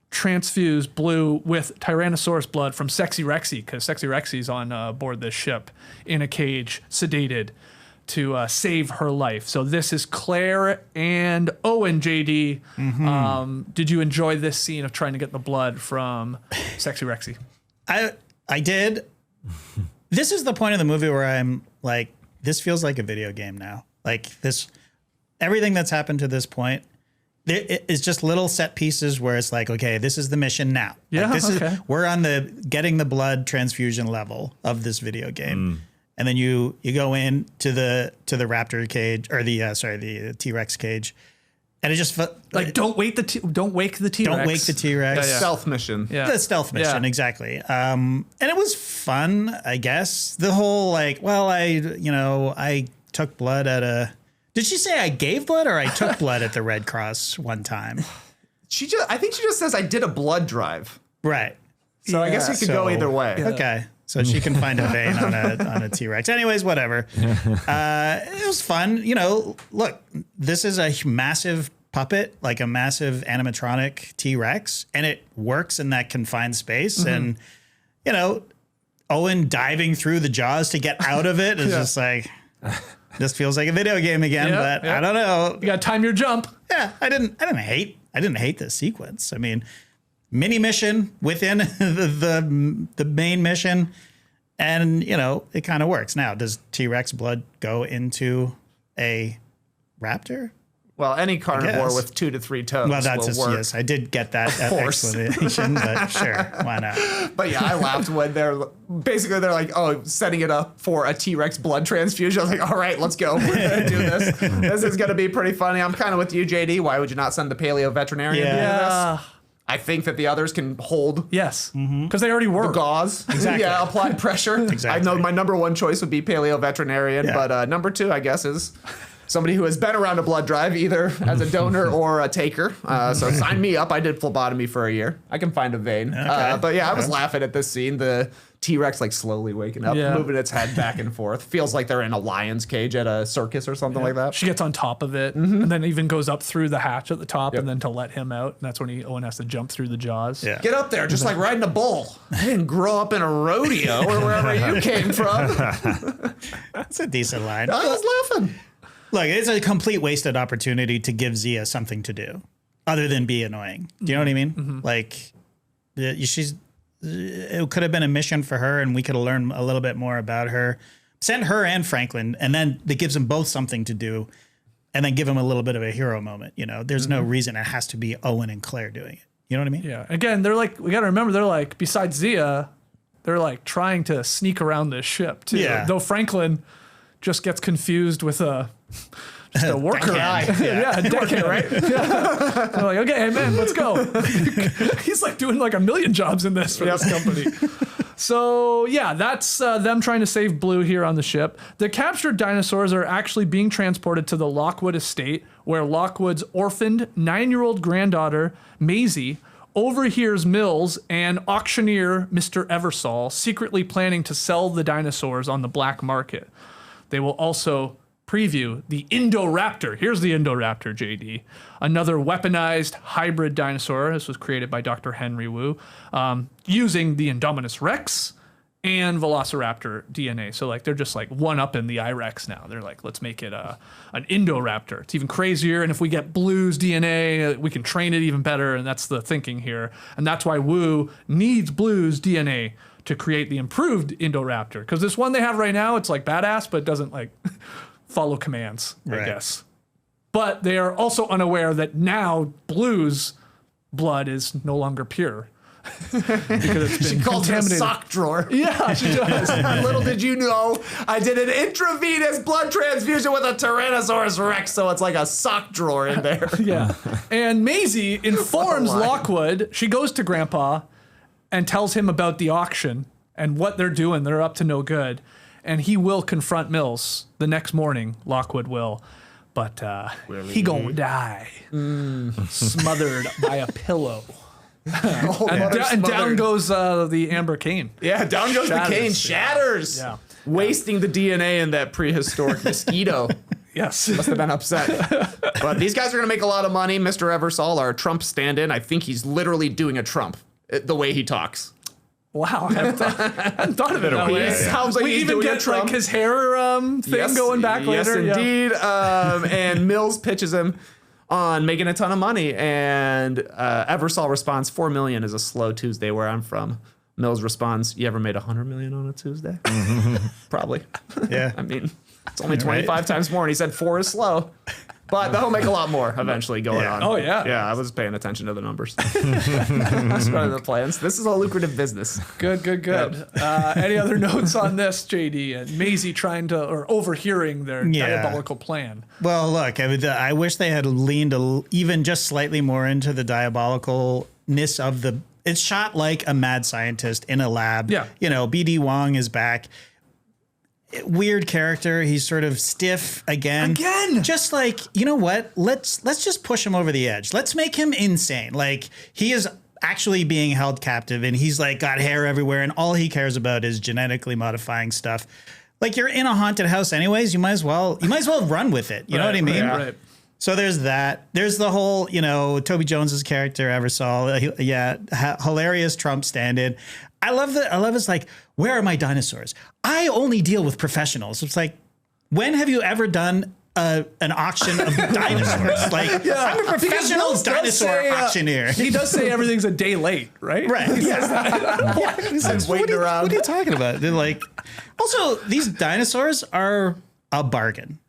transfuse Blue with Tyrannosaurus blood from Sexy Rexy, because Sexy Rexy's on board this ship in a cage, sedated, to save her life. So this is Claire and Owen, JD. Did you enjoy this scene of trying to get the blood from Sexy Rexy? I did. This is the point of the movie where I'm like, this feels like a video game now. Like this, everything that's happened to this point, it is just little set pieces where it's like, okay, this is the mission now. Yeah, like this okay. we're on the getting the blood transfusion level of this video game. And then you go in to the raptor cage or the T-Rex cage. And it just felt Like, don't wake the T-Rex. don't wake the T-Rex. Stealth mission. Yeah. The stealth mission, Yeah. exactly. And it was fun, I guess. The whole I took blood at a. Did she say I gave blood or I took blood at the Red Cross one time? I think she just says I did a blood drive. Right. So I guess it could go either way. Okay. So she can find a vein on a T-Rex. Anyways, whatever. It was fun. Look, this is a massive puppet, like a massive animatronic T-Rex, and it works in that confined space. And, Owen diving through the jaws to get out of it is just like, this feels like a video game again, but I don't know. You got to time your jump. Yeah, I didn't hate this sequence. I mean, mini mission within the main mission, and it kind of works. Now, does T-Rex blood go into a raptor? Well, any carnivore guess. with 2 to 3 toes Well, that's will work. yes, I did get that course. explanation, but sure, why not? But yeah, I laughed when they're like, oh, setting it up for a T-Rex blood transfusion. I was like, all right, let's go. We're going to do this. This is going to be pretty funny. I'm kind of with you, JD. Why would you not send the paleo veterinarian to do this? I think that the others can hold Yes. Because they already were. the gauze. Exactly. Yeah, applied pressure. Exactly. I know my number one choice would be paleo veterinarian, but number two, I guess, is somebody who has been around a blood drive, either as a donor or a taker. So sign me up. I did phlebotomy for a year. I can find a vein. But yeah, I was laughing at this scene. The T-Rex like slowly waking up, moving its head back and forth. Feels like they're in a lion's cage at a circus or something like that. She gets on top of it and then even goes up through the hatch at the top and then to let him out. And that's when Owen has to jump through the jaws. Yeah. Get up there, just like riding a bull. I didn't grow up in a rodeo or wherever you came from. That's a decent line. I was laughing. Look, it's a complete wasted opportunity to give Zia something to do other than be annoying. Do you know what I mean? Like, it could have been a mission for her and we could have learned a little bit more about her. Send her and Franklin, and then that gives them both something to do, and then give them a little bit of a hero moment. You know, there's no reason it has to be Owen and Claire doing it. You know what I mean? Yeah. Again, they're like, we got to remember, they're like, besides Zia, they're like trying to sneak around this ship too. Yeah. Though Franklin just gets confused with just a worker. Yeah. A deckhand, right? Yeah. They're like, okay, hey, man, let's go. He's like doing like a million jobs in this for this company. So yeah, that's them trying to save Blue here on the ship. The captured dinosaurs are actually being transported to the Lockwood Estate, where Lockwood's orphaned 9-year-old granddaughter, Maisie, overhears Mills and auctioneer Mr. Eversole secretly planning to sell the dinosaurs on the black market. They will also preview the Indoraptor. Here's the Indoraptor, JD. Another weaponized hybrid dinosaur. This was created by Dr. Henry Wu, using the Indominus Rex and Velociraptor DNA. So like they're just like one-upping the I-Rex now. They're like, let's make it an Indoraptor. It's even crazier, and if we get Blue's DNA, we can train it even better, and that's the thinking here. And that's why Wu needs Blue's DNA to create the improved Indoraptor. Because this one they have right now, it's like badass, but it doesn't like follow commands, I guess. But they are also unaware that now Blue's blood is no longer pure. Because it's been She calls it a contaminated. sock drawer. Yeah, she does. Little did you know, I did an intravenous blood transfusion with a Tyrannosaurus Rex, so it's like a sock drawer in there. Yeah. And Maisie informs line. Lockwood. She goes to Grandpa and tells him about the auction and what they're doing. They're up to no good. And he will confront Mills the next morning. Lockwood will. But he gonna die. Smothered by a pillow. And down goes the amber cane. Yeah, down goes the cane, Yeah. shatters. Yeah. Wasting the DNA in that prehistoric mosquito. Yes. Must have been upset. But these guys are going to make a lot of money. Mr. Eversole, our Trump stand-in, I think he's literally doing a Trump, the way he talks. Wow, I hadn't thought of it that way. Sounds like we he's even doing a get Trump. like his hair thing going back later. Yes, indeed. And Mills pitches him on making a ton of money, and Eversole responds, $4 million is a slow Tuesday where I'm from. Mills responds, you ever made $100 million on a Tuesday? Probably. Yeah. I mean, it's only 25 times more, and he said 4 is slow. But they'll make a lot more eventually going on. Oh, yeah. Yeah, I was paying attention to the numbers. That's part of the plans. This is a lucrative business. Good. Any other notes on this, JD? And Maisie trying to, or overhearing their diabolical plan. Well, look, I wish they had leaned even just slightly more into the diabolicalness of the. It's shot like a mad scientist in a lab. Yeah. You know, BD Wong is back. Weird character. He's sort of stiff again. Just like, you know what? Let's just push him over the edge. Let's make him insane. Like, he is actually being held captive, and he's like got hair everywhere, and all he cares about is genetically modifying stuff. Like, you're in a haunted house anyways. You might as well run with it. You know what I mean? Right. So there's that. There's the whole, you know, Toby Jones's character, Eversole. Hilarious Trump stand-in. I love it's like, where are my dinosaurs? I only deal with professionals. It's like, when have you ever done an auction of dinosaurs? Like, I'm a professional dinosaur auctioneer. He does say everything's a day late, right? Right. He says that. He's like, waiting around. What are you talking about? They're like, also, these dinosaurs are a bargain.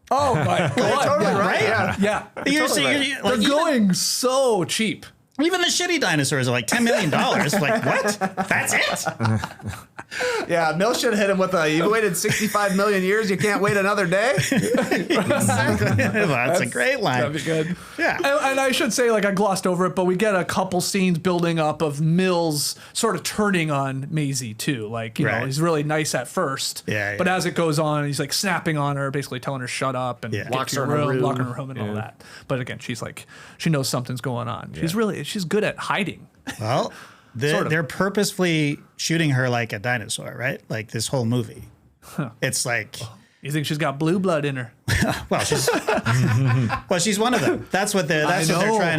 Oh my God. Totally right. Yeah. You're Totally saying, right. They're going so cheap. Even the shitty dinosaurs are like $10 million. Like, what? That's it? Yeah, Mills should hit him with a, you waited 65 million years, you can't wait another day? Exactly. That's a great line. That'd be good. Yeah. And I should say, like, I glossed over it, but we get a couple scenes building up of Mills sort of turning on Maisie too. Like, you know, Right. he's really nice at first. Yeah, But yeah. as it goes on, he's like snapping on her, basically telling her shut up and get Locks to your her in a room. lock her in her room and all that. But again, she's like, she knows something's going on. She's good at hiding. Well, Sort of. they're purposefully shooting her like a dinosaur, right? Like this whole movie. It's like, You think she's got blue blood in her? well, she's one of them. That's what they're trying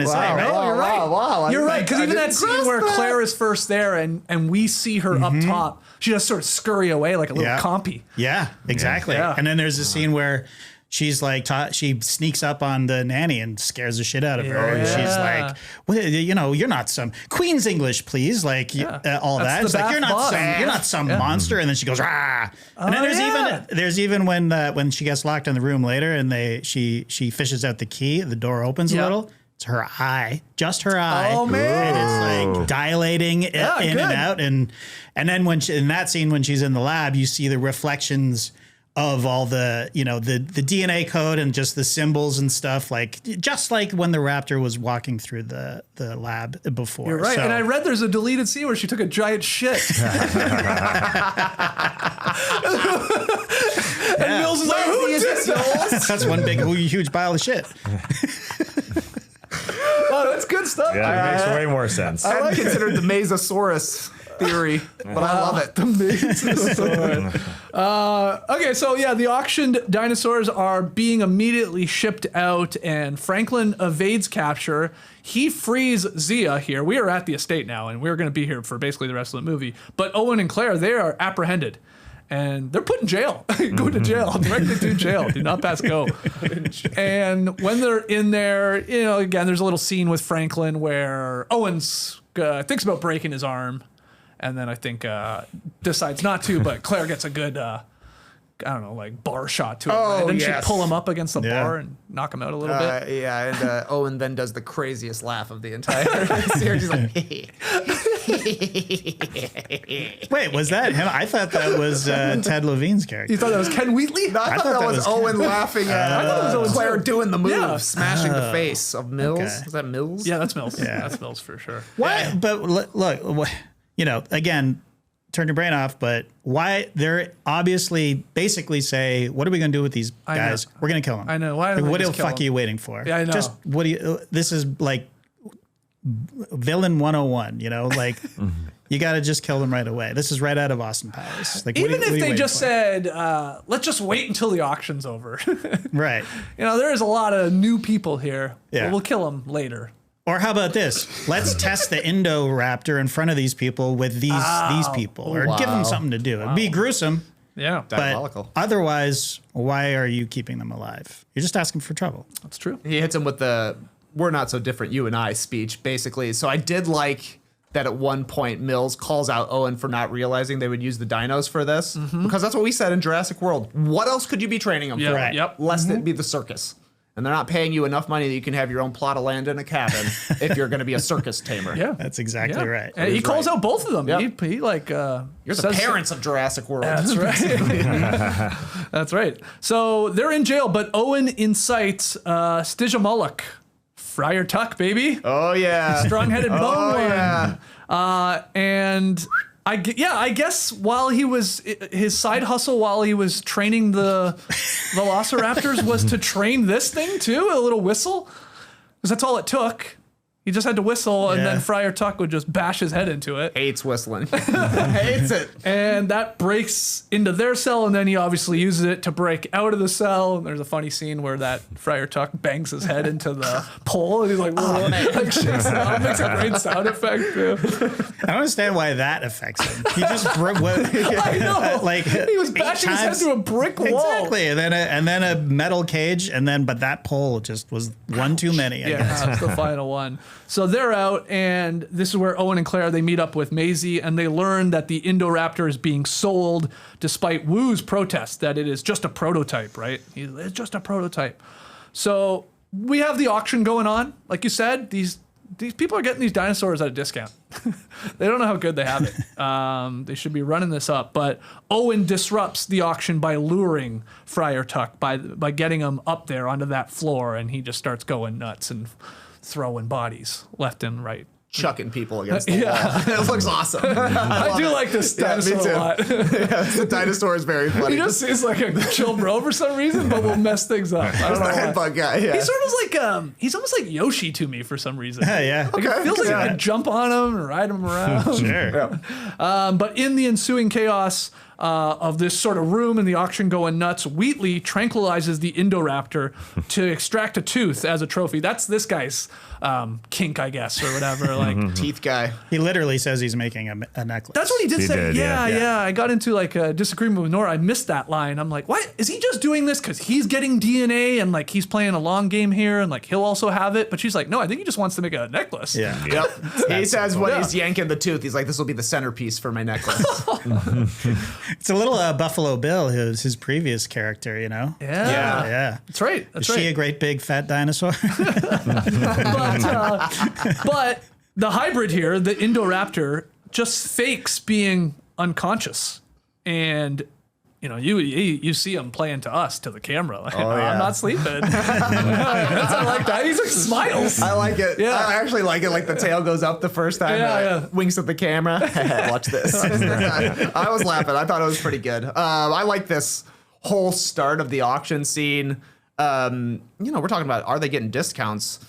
to say, Wow. right? Oh, you're right. Wow. You're right, because even that didn't scene grasp where that. Claire is first there and we see her up top, she just sort of scurry away like a little compy. Yeah, exactly. Yeah. And then there's a scene where she's like, she sneaks up on the nanny and scares the shit out of her. And she's Yeah. like, well, you know, you're not some Queen's English, please. Like all That's that. the It's like, bath boss. you're not some monster. And then she goes, rah. And then there's even when she gets locked in the room later and she fishes out the key, the door opens a little. It's her eye, just her eye. Oh, man. And it's like dilating in good. and out. And then in that scene, when she's in the lab, you see the reflections of all the, you know, the DNA code and just the symbols and stuff, like just like when the raptor was walking through the lab before. You're right. So- And I read there's a deleted scene where she took a giant shit. And Mills is like, who is this? that's one big huge pile of shit. Oh, that's good stuff. Yeah, it makes way more sense. I hadn't considered the Mesosaurus theory, but I love it. Okay, so yeah, the auctioned dinosaurs are being immediately shipped out, and Franklin evades capture. He frees Zia here. We are at the estate now, and we're going to be here for basically the rest of the movie. But Owen and Claire, they are apprehended. And they're put in jail. Go to jail. Directly to jail. Do not pass go. And when they're in there, you know, again, there's a little scene with Franklin where Owens thinks about breaking his arm. And then I think decides not to, but Claire gets a good, I don't know, like bar shot to him. Oh, And then yes. she pull him up against the Yeah. bar and knock him out a little bit. Yeah, and Owen then does the craziest laugh of the entire series. He's like, Wait, was that him? I thought that was Ted Levine's character. You thought that was Ken Wheatley? No, I thought that was Owen laughing at Claire doing the move, Yeah. smashing the face of Mills. Okay. Is that Mills? Yeah, that's Mills. Yeah. That's Mills for sure. Why? But look, you know, again, turn your brain off. But why? They're obviously basically say, what are we going to do with these I know. guys? We're going to kill them. I know. Why Like, don't they what the just kill fuck them? are you waiting for? Yeah, I know. Just what do you? This is like villain 101. You know, like you got to just kill them right away. This is right out of Austin Powers. Like Even what are if you they waiting just for? said, let's just wait until the auction's over. Right. You know, there is a lot of new people here. Yeah. But we'll kill them later. Or how about this? Let's test the Indoraptor in front of these people with these people, or give them something to do. It'd be gruesome, Yeah, but Diabolical. otherwise, why are you keeping them alive? You're just asking for trouble. that's true. He hits him with the "We're not so different, you and I" speech, basically. So I did like that at one point Mills calls out Owen for not realizing they would use the dinos for this, because that's what we said in Jurassic World. What else could you be training them Yeah, for? Right. Yep. Lest it be the circus. And they're not paying you enough money that you can have your own plot of land and a cabin if you're going to be a circus tamer. Yeah, That's exactly yeah. right. And he calls out both of them. Yep. He like You're the says- parents of Jurassic World. That's right. That's right. So they're in jail, but Owen incites Stijamulloch, Friar Tuck, baby. Oh, yeah. Strong-headed bone Oh, one. yeah. And I guess while he was his side hustle while he was training the Velociraptors was to train this thing too, a little whistle, because that's all it took. He just had to whistle, and Yeah. then Friar Tuck would just bash his head into it, Hates whistling. Hates it. and that breaks into their cell, and then he obviously uses it to break out of the cell. And there's a funny scene where that Friar Tuck bangs his head into the pole, and he's like, like shakes it out. It makes a great sound effect too. I don't understand why that affects him. He just broke I know. like He was 8 bashing his head times. through a brick wall. Exactly, and then a metal cage, but that pole just was one too many. I guess. Yeah, that's the final one. So they're out, and this is where Owen and Claire, they meet up with Maisie, and they learn that the Indoraptor is being sold despite Wu's protest that it is just a prototype, right? It's just a prototype. So we have the auction going on. Like you said, these these people are getting these dinosaurs at a discount. They don't know how good they have it. They should be running this up. But Owen disrupts the auction by luring Friar Tuck by getting him up there onto that floor, and he just starts going nuts and throwing bodies left and right. Chucking people against the wall. It looks awesome. I do like this dinosaur me too. a lot. The dinosaur is very funny. He just seems like a chill bro for some reason, but will mess things up. I don't know the why. headbutt guy. Yeah. He's sort of like he's almost like Yoshi to me for some reason. Yeah. Like it feels like I could jump on him and ride him around. Sure. But in the ensuing chaos of this sort of room and the auction going nuts, Wheatley tranquilizes the Indoraptor to extract a tooth as a trophy. That's this guy's kink, I guess, or whatever. Like Teeth guy. He literally says he's making a necklace. that's what he did He say. did, Yeah. I got into like a disagreement with Nora. I missed that line. I'm like, what? Is he just doing this because he's getting DNA and like he's playing a long game here and like he'll also have it? But she's like, no, I think he just wants to make a necklace. Yeah. Yep. He says when Yeah. he's yanking the tooth, he's like, this will be the centerpiece for my necklace. It's a little Buffalo Bill, his previous character, you know? Yeah. Yeah. That's right. That's Is right. she a great big fat dinosaur? But the hybrid here, the Indoraptor, just fakes being unconscious, and you see him playing to us, to the camera. Like, yeah. I'm not sleeping. I like that. He's like smiles. I like it. Yeah. I actually like it. Like the tail goes up the first time. Yeah. Winks at the camera. Watch this. I was laughing. I thought it was pretty good. I like this whole start of the auction scene. We're talking about, are they getting discounts?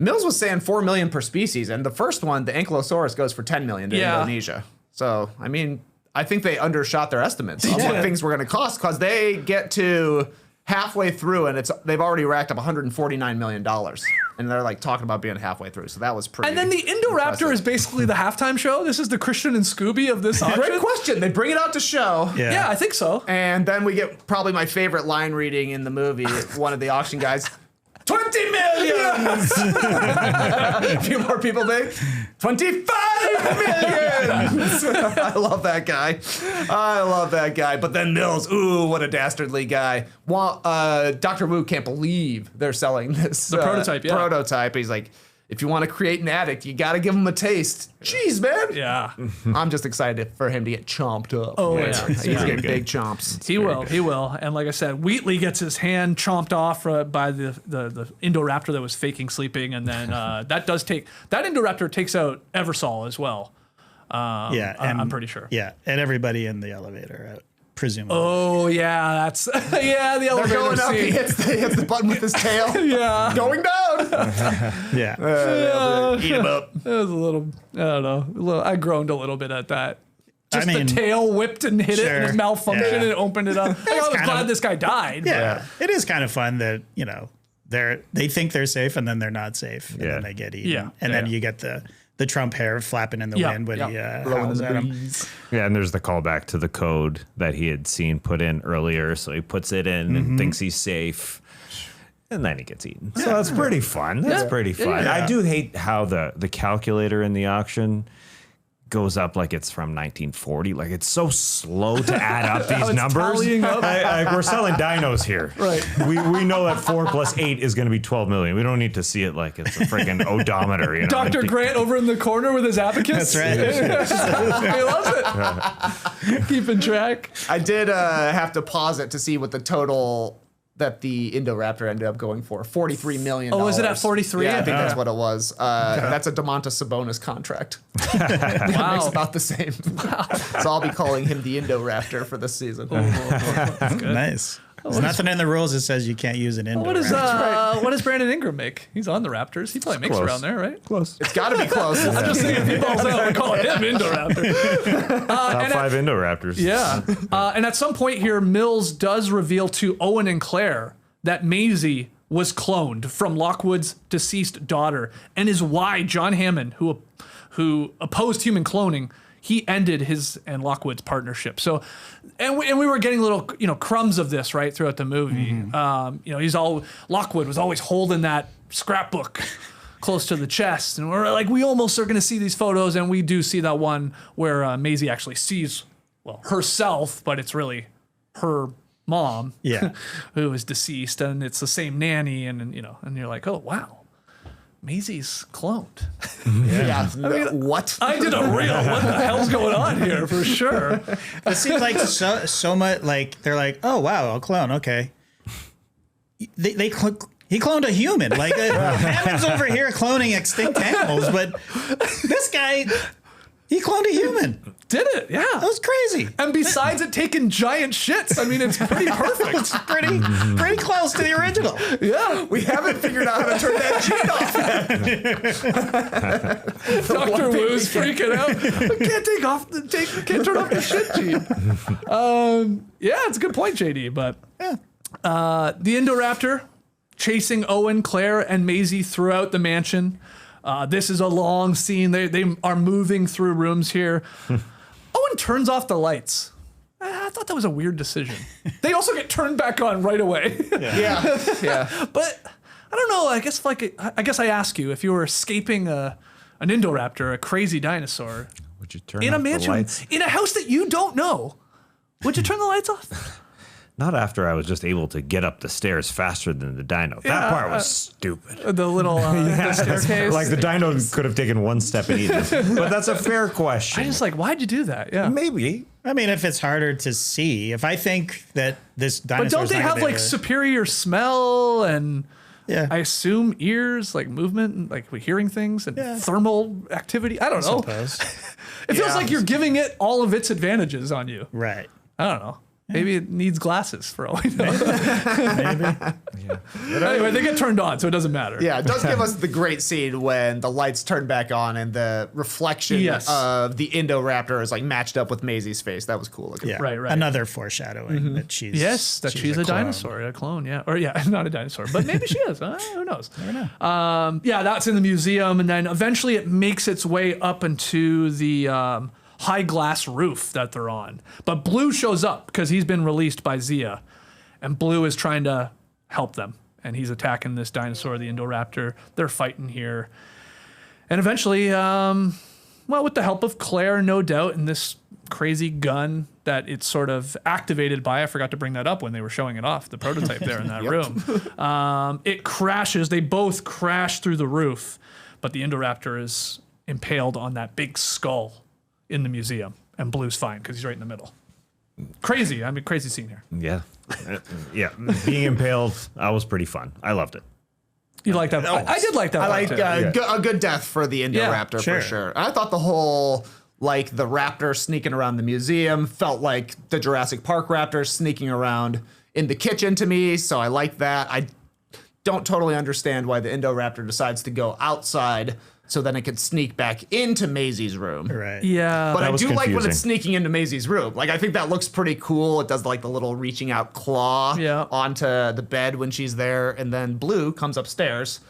Mills was saying 4 million per species, and the first one, the Ankylosaurus, goes for 10 million to Indonesia. So, I mean, I think they undershot their estimates of what things were going to cost, because they get to halfway through and they've already racked up $149 million, and they're like talking about being halfway through. So that was pretty. And then the Indoraptor is basically the halftime show. This is the Christian and Scooby of this auction. Great question. They bring it out to show. Yeah, I think so. And then we get probably my favorite line reading in the movie. One of the auction guys, 20 million. A few more people big. 25 million. I love that guy. But then Mills, ooh, what a dastardly guy. Dr. Wu can't believe they're selling this. The prototype, yeah. Prototype. He's like, if you want to create an addict, you got to give him a taste. Jeez, man. Yeah. I'm just excited for him to get chomped up. Oh, yeah. He's getting big chomps. He will. And like I said, Wheatley gets his hand chomped off by the Indoraptor that was faking sleeping. And then that Indoraptor takes out Eversol as well. I'm pretty sure. Yeah, and everybody in the elevator, presumably. Oh, yeah. That's, the They're elevator going up. He scene. hits the button with his tail. Yeah. Going down. Yeah. Eat him up. It was a little, I don't know. I groaned a little bit at that. Just I mean, the tail whipped and hit it and it sure. malfunctioned Yeah. and it opened it up. I was kind glad of- this guy died. Yeah. It is kind of fun that, they think they're safe and then they're not safe. And then they get eaten. Yeah. And then Yeah. you get the Trump hair flapping in the Yeah. wind when he Blowing in howls the at him. breeze. Yeah, and there's the callback to the code that he had seen put in earlier. So he puts it in and thinks he's safe. And then he gets eaten. So that's pretty fun. That's pretty fun. Yeah. I do hate how the calculator in the auction goes up like it's from 1940. Like it's so slow to add up these it's numbers. tallying up. We're selling dinos here. Right. We know that 4 + 8 is going to be 12 million. We don't need to see it like it's a freaking odometer. You know? Dr. Grant over in the corner with his abacus. That's right. He loves it. Keeping track. I did have to pause it to see what the total that the Indoraptor ended up going for. $43 million. Oh, was it at 43? Yeah, I think Okay. that's what it was. That's a Domantas Sabonis contract. It Wow. makes about the same. So I'll be calling him the Indoraptor for this season. That's good. Nice. There's nothing in the rules that says you can't use an indoor. What does Brandon Ingram make? He's on the Raptors. He probably makes Close. around there, right? Close. It's got to be close. I'm just thinking if he balls out, we're calling him Indoraptor. Top 5 Indoraptors. Yeah. And at some point here, Mills does reveal to Owen and Claire that Maisie was cloned from Lockwood's deceased daughter, and is why John Hammond, who opposed human cloning, he ended his and Lockwood's partnership. So, and we were getting little crumbs of this right throughout the movie. Lockwood was always holding that scrapbook close to the chest, and we're like, we almost are going to see these photos, and we do see that one where Maisie actually sees herself, but it's really her mom, Yeah. who is deceased, and it's the same nanny, and you're like, oh wow, Maisie's cloned. What? I did a real. What the hell's going on here? For sure. It seems like so much. Like they're like, oh wow, a clone. Okay. He cloned a human. Like Adam's over here cloning extinct animals, but this guy, he cloned a human. Did it? Yeah. That was crazy. And besides it taking giant shits, I mean, it's pretty perfect. Pretty close to the original. Yeah. We haven't figured out how to turn that gene off yet. Dr. Wu's freaking out. I can't turn off the shit gene. Yeah, it's a good point, JD. But the Indoraptor chasing Owen, Claire, and Maisie throughout the mansion. This is a long scene. They are moving through rooms here. Owen turns off the lights. I thought that was a weird decision. They also get turned back on right away. Yeah. But I don't know. I guess I ask you, if you were escaping an Indoraptor, a crazy dinosaur, Would you turn in off a mansion, the lights? in a house that you don't know, would you turn the lights off? Not after I was just able to get up the stairs faster than the dino. That part was stupid. The little the staircase. Like the dino could have taken one step and eaten. But that's a fair question. I just like, why'd you do that? Yeah. Maybe. I mean, if it's harder to see, if I think that this dinosaur, But don't they have like superior smell and I assume ears, like movement, like hearing things and thermal activity? I don't know. It feels like you're giving it all of its advantages on you. Right. I don't know. Maybe it needs glasses for all we know. Maybe. Anyway, they get turned on, so it doesn't matter. Yeah, it does give us the great scene when the lights turn back on and the reflection of the Indoraptor is like matched up with Maisie's face. That was cool looking. Yeah. Right. Another foreshadowing that she's she's a clone. dinosaur, a clone. Yeah, or not a dinosaur, but maybe she is. Who knows? Never know. That's in the museum, and then eventually it makes its way up into the high glass roof that they're on. But Blue shows up because he's been released by Zia, and Blue is trying to help them, and he's attacking this dinosaur, the Indoraptor. They're fighting here, and eventually, with the help of Claire, no doubt, and this crazy gun that it's sort of activated by. I forgot to bring that up when they were showing it off, the prototype there in that room. It crashes. They both crash through the roof, but the Indoraptor is impaled on that big skull in the museum, and Blue's fine because he's right in the middle. Crazy. I mean, crazy scene here. Yeah. Being impaled, that was pretty fun. I loved it. You like that? I did like that. I part like too. a good death for the Indoraptor for sure. I thought the whole like the raptor sneaking around the museum felt like the Jurassic Park raptor sneaking around in the kitchen to me. So I like that. I don't totally understand why the Indoraptor decides to go outside so then it could sneak back into Maisie's room. Right. Yeah. But I do like when confusing. it's sneaking into Maisie's room. Like, I think that looks pretty cool. It does like the little reaching out claw onto the bed when she's there. And then Blue comes upstairs.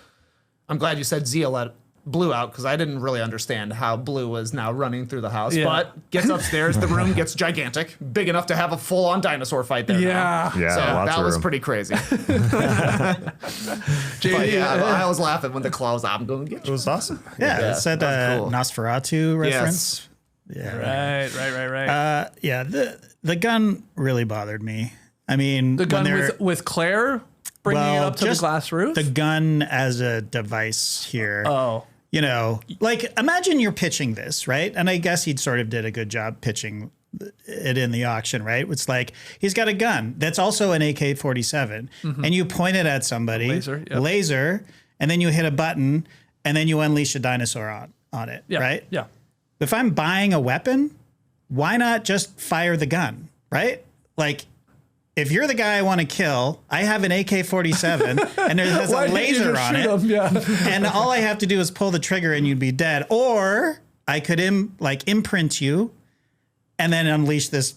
I'm glad you said Zia let Blue out because I didn't really understand how Blue was now running through the house. Yeah. But gets upstairs, the room gets gigantic, big enough to have a full-on dinosaur fight there. Yeah. Now. Yeah, So lots that of was room. pretty crazy. But yeah, I was laughing when the claw was, I'm going to get It you. was awesome. Yeah. It's that that was cool. Nosferatu reference. Yeah. Right. Yeah. The gun really bothered me. I mean, The gun with Claire bringing it up to the just glass roof. The gun as a device here. Oh. You know, like imagine you're pitching this, right? And I guess he sort of did a good job pitching it in the auction, right? It's like he's got a gun that's also an AK-47, and you point it at somebody, laser, and then you hit a button, and then you unleash a dinosaur on it, right? Yeah. If I'm buying a weapon, why not just fire the gun, right? Like, if you're the guy I want to kill, I have an AK-47 and it has a laser on it, and all I have to do is pull the trigger and you'd be dead. Or I could imprint you and then unleash this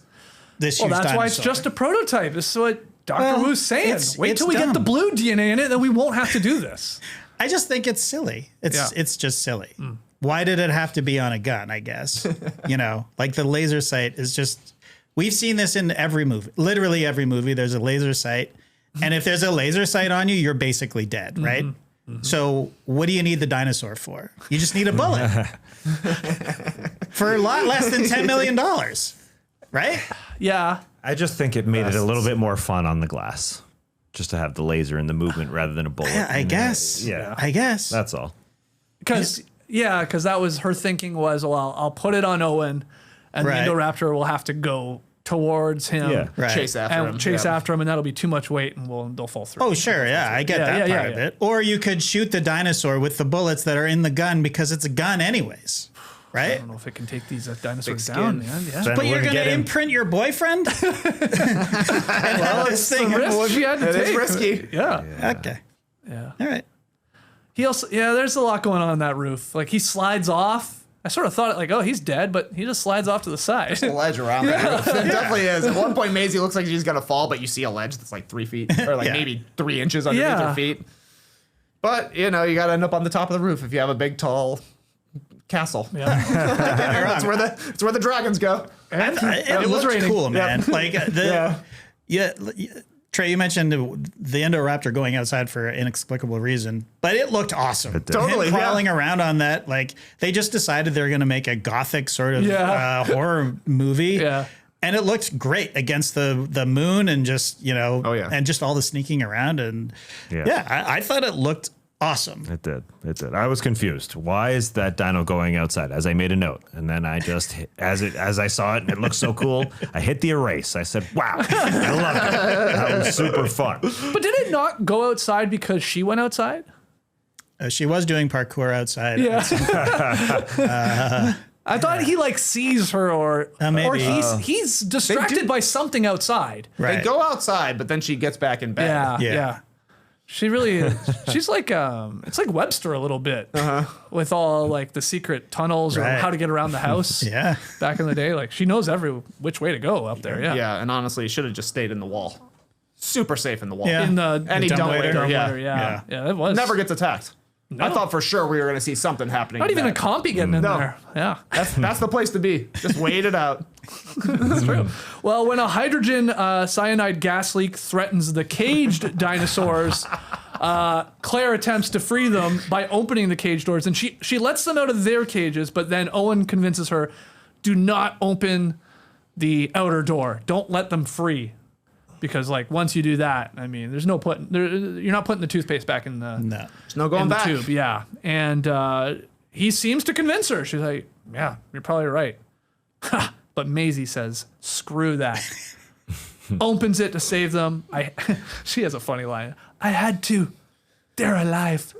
huge Well, that's dinosaur. why it's just a prototype. This is what Dr. Wu's saying. Wait till we get dumb. the blue DNA in it, then we won't have to do this. I just think it's silly. It's just silly. Why did it have to be on a gun, I guess? You know, like the laser sight is just... We've seen this in every movie. Literally every movie, there's a laser sight. And if there's a laser sight on you, you're basically dead, right? So what do you need the dinosaur for? You just need a bullet. For a lot less than $10 million, right? Yeah. I just think it made it a little bit more fun on the glass. Just to have the laser and the movement rather than a bullet. Yeah, I guess. Yeah. I guess. That's all. because that was her thinking was, well, I'll put it on Owen, and Right. the Indoraptor will have to go towards him. Yeah. Right. Chase after him. After him, and that'll be too much weight, and they'll fall through. Oh, sure. Yeah, I get that part of it. Or you could shoot the dinosaur with the bullets that are in the gun because it's a gun anyways. I Right? don't know if it can take these dinosaurs Big down, skin. man. Yeah. Then But we're you're gonna going get to him. imprint your boyfriend? Well, this thing. Risk she had to It is take. risky. Yeah. Okay. Yeah. All right. He also, there's a lot going on that roof. Like he slides off. I sort of thought like, oh, he's dead, but he just slides off to the side. The ledge around that roof. It definitely is. At one point, Maisie looks like she's gonna fall, but you see a ledge that's like 3 feet, or like Yeah. maybe 3 inches underneath Yeah. her feet. But you know, you gotta end up on the top of the roof if you have a big, tall castle. Yeah. That's where the dragons go. And It was looked raining. cool, man. Like Yeah. Trey, you mentioned the Indoraptor going outside for an inexplicable reason, but it looked awesome. It did. Totally, Him yeah. crawling around on that, like they just decided they're going to make a gothic sort of horror movie. Yeah. And it looked great against the moon and just, Oh, yeah. and just all the sneaking around. And I thought it looked awesome. It did. It did. I was confused. Why is that dino going outside? As I made a note, and then I just as I saw it, and it looked so cool. I hit the erase. I said, "Wow, I loved it. That was super fun." But did it not go outside because she went outside? She was doing parkour outside. Yeah. I thought he like sees her or maybe. he's distracted by something outside. Right. They go outside, but then she gets back in bed. Yeah. Yeah. Yeah. She really she's like it's like Webster a little bit with all like the secret tunnels or Right. how to get around the house. Yeah. Back in the day, like she knows every which way to go up there. Yeah. Yeah, and honestly, should have just stayed in the wall. Super safe in the wall. Yeah. In the Any dumbwaiter. dumbwaiter, yeah. Yeah. Yeah, it was. Never gets attacked. I thought for sure we were going to see something happening. Not even a that. compy getting in No. there. Yeah. That's the place to be. Just wait it out. That's true. Well, when a hydrogen cyanide gas leak threatens the caged dinosaurs, Claire attempts to free them by opening the cage doors, and she lets them out of their cages, but then Owen convinces her, do not open the outer door. Don't let them free. Because like once you do that, I mean, there's no you're not putting the toothpaste back in the No. There's no going in the back. tube. Yeah. And he seems to convince her. She's like, yeah, you're probably right. But Maisie says, screw that. Opens it to save them. She has a funny line. I had to. They're alive.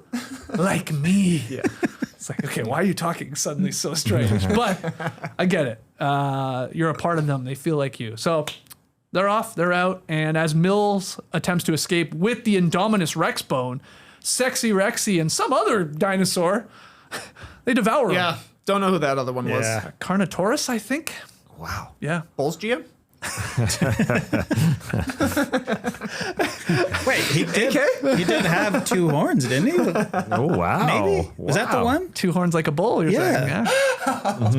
Like me. Yeah. It's like, okay, why are you talking suddenly so strange? But I get it. You're a part of them. They feel like you. So they're off, they're out, and as Mills attempts to escape with the Indominus Rex bone, Sexy Rexy and some other dinosaur, they devour him. Yeah. Don't know who that other one was. Yeah. Carnotaurus, I think. Wow. Yeah. Bulls GM? Wait, he did have 2 horns, didn't he? Oh wow. Maybe. Was that the Wow. one? 2 horns like a bull, you're Yeah. saying, yeah?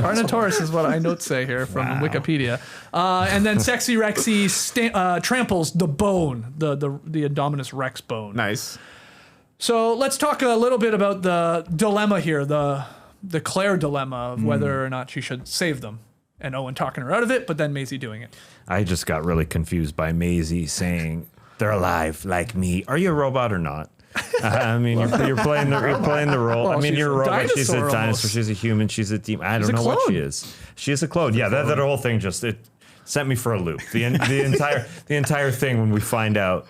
Carnotaurus is what I note say here from Wikipedia. And then Sexy Rexy tramples the bone, the Indominus Rex bone. Nice. So let's talk a little bit about the dilemma here, the Claire dilemma of whether or not she should save them. And Owen talking her out of it, but then Maisie doing it. I just got really confused by Maisie saying they're alive like me. Are you a robot or not? I mean, you're playing the role. Well, I mean, she's you're a a robot. She's a dinosaur dinosaur. almost. She's a human. She's a demon. I don't a know what she clone. is. She is a clone. Yeah, that whole thing just it sent me for a loop. The entire thing when we find out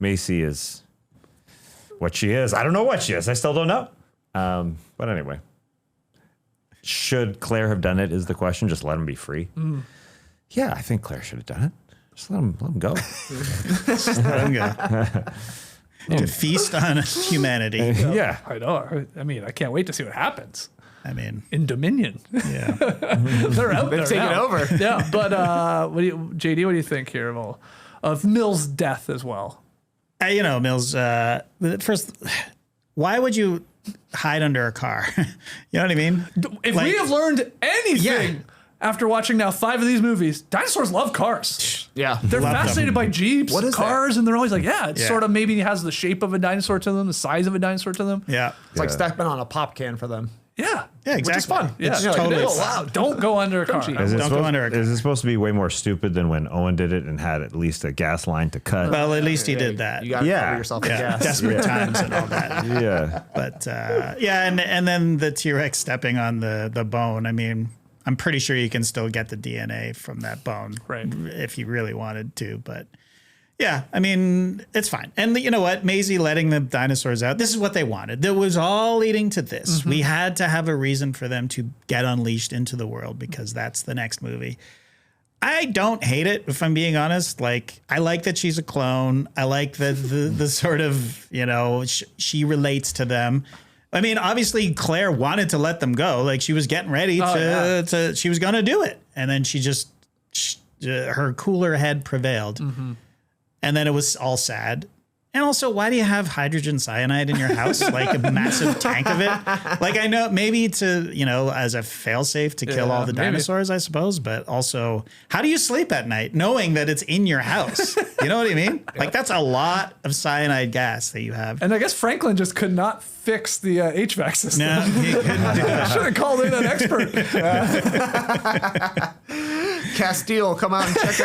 Maisie is what she is. I don't know what she is. I still don't know. But anyway. Should Claire have done it is the question. Just let him be free. Yeah, I think Claire should have done it. Just let him go. Let him go. To feast on humanity. Yeah. I know. I mean, I can't wait to see what happens I mean, in Dominion. yeah. They're out there taking now. over. Yeah, but JD, what do you think here of Mills' death as well? Mills, first, why would you hide under a car? You know what I mean? If Like- we have learned anything Yeah. after watching now 5 of these movies, dinosaurs love cars. Yeah. They're Love them. fascinated by Jeeps, What is cars, and they're always like, yeah, it Yeah. sort of maybe has the shape of a dinosaur to them, the size of a dinosaur to them. Yeah. It's like stepping on a pop can for them. Yeah. Yeah, exactly. Which is fun. Yeah. It's Yeah, like, totally it's fun. allowed. Don't go under a car. Is it, Don't go supposed, under a car. is it supposed to be way more stupid than when Owen did it and had at least a gas line to cut? Well, at least he did that. You got to Yeah. cover yourself in Yeah, gas. desperate times and all that. Yeah. But yeah, and then the T-Rex stepping on the bone. I mean, I'm pretty sure you can still get the DNA from that bone, Right. if you really wanted to. But yeah, I mean, it's fine. And you know what? Maisie letting the dinosaurs out, this is what they wanted. That was all leading to this. We had to have a reason for them to get unleashed into the world because that's the next movie. I don't hate it, if I'm being honest. Like, I like that she's a clone. I like the sort of, you know, she relates to them. I mean, obviously Claire wanted to let them go. Like, she was getting ready to she was going to do it. And then she just, her cooler head prevailed. And then it was all sad. And also, why do you have hydrogen cyanide in your house? Like a massive tank of it? Like, I know maybe to, you know, as a failsafe to kill all the maybe. dinosaurs, I suppose. But also, how do you sleep at night knowing that it's in your house? You know what I mean? Like, that's a lot of cyanide gas that you have. And I guess Franklin just could not fix the HVAC system. No, he couldn't do that. Should have called in an expert. Castile, come out and check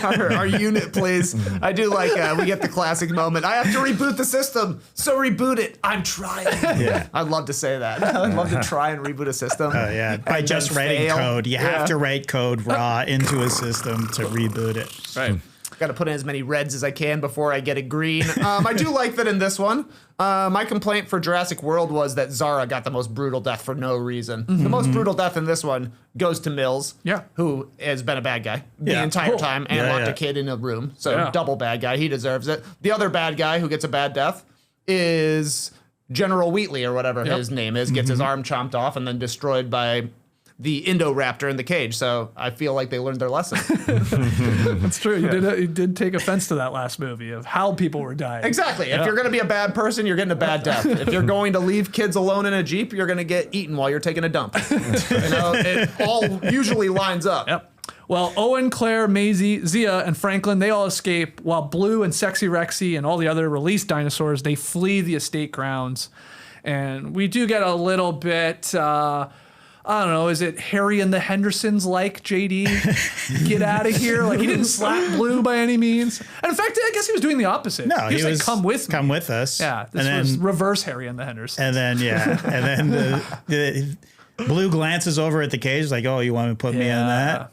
out our unit, please. I do like, we get the classic moment. I have to reboot the system, so reboot it. I'm trying. Yeah. I'd love to say that. I'd love to try and reboot a system. Oh, yeah. By and just then writing fail. code. You have to write code raw into a system to reboot it. Right. Got to put in as many reds as I can before I get a green. I do like that in this one. My complaint for Jurassic World was that Zara got the most brutal death for no reason. The most brutal death in this one goes to Mills, Yeah. who has been a bad guy the Yeah. entire Cool. time and Yeah, locked yeah. a kid in a room. So Yeah. double bad guy. He deserves it. The other bad guy who gets a bad death is General Wheatley or whatever his name is. Gets his arm chomped off and then destroyed by the Indoraptor in the cage. So I feel like they learned their lesson. That's true. You did take offense to that last movie of how people were dying. Exactly. If you're going to be a bad person, you're getting a bad death. If you're going to leave kids alone in a Jeep, you're going to get eaten while you're taking a dump. You know, it all usually lines up. Yep. Well, Owen, Claire, Maisie, Zia, and Franklin, they all escape, while Blue and Sexy Rexy and all the other released dinosaurs, they flee the estate grounds. And we do get a little bit, I don't know, is it Harry and the Hendersons like JD? Get out of here. Like, he didn't slap Blue by any means. And in fact, I guess he was doing the opposite. No, he was like, come with me. us. Yeah, this and was then, reverse Harry and the Hendersons. and then the Blue glances over at the cage like, oh, you want to put me in that?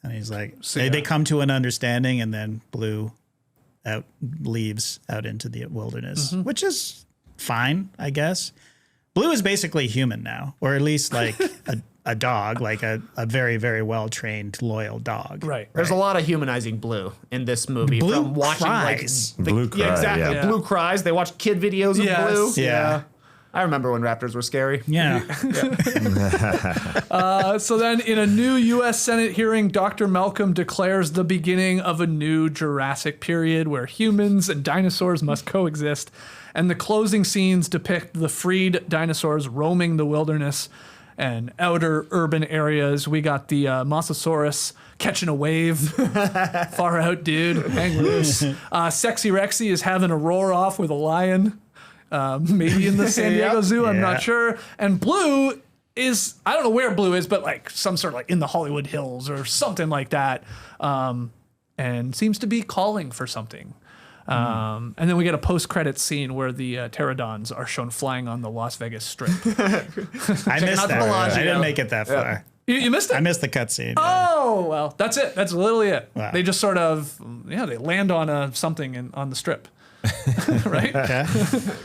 And he's like, they come to an understanding, and then Blue leaves out into the wilderness, which is fine, I guess. Blue is basically human now, or at least like a dog, like a very, very well-trained, loyal dog. Right. There's a lot of humanizing Blue in this movie. Blue from watching cries. like Blue yeah, cries, exactly. yeah. Blue cries. They watch kid videos of Yes. Blue. Yeah. I remember when raptors were scary. Yeah. So then, in a new U.S. Senate hearing, Dr. Malcolm declares the beginning of a new Jurassic period where humans and dinosaurs must coexist. And the closing scenes depict the freed dinosaurs roaming the wilderness and outer urban areas. We got the Mosasaurus catching a wave. Far out, dude. Hang loose. Sexy Rexy is having a roar off with a lion. Maybe in the San Diego Zoo, I'm not sure. And Blue is, I don't know where Blue is, but like some sort of like in the Hollywood Hills or something like that. And seems to be calling for something. And then we get a post-credit scene where the pterodons are shown flying on the Las Vegas Strip. I missed out the that. Bellagio. I didn't make it that far. You missed it? I missed the cutscene. Oh, well, that's it. That's literally it. Wow. They just sort of, they land on something on the Strip. Right? Okay.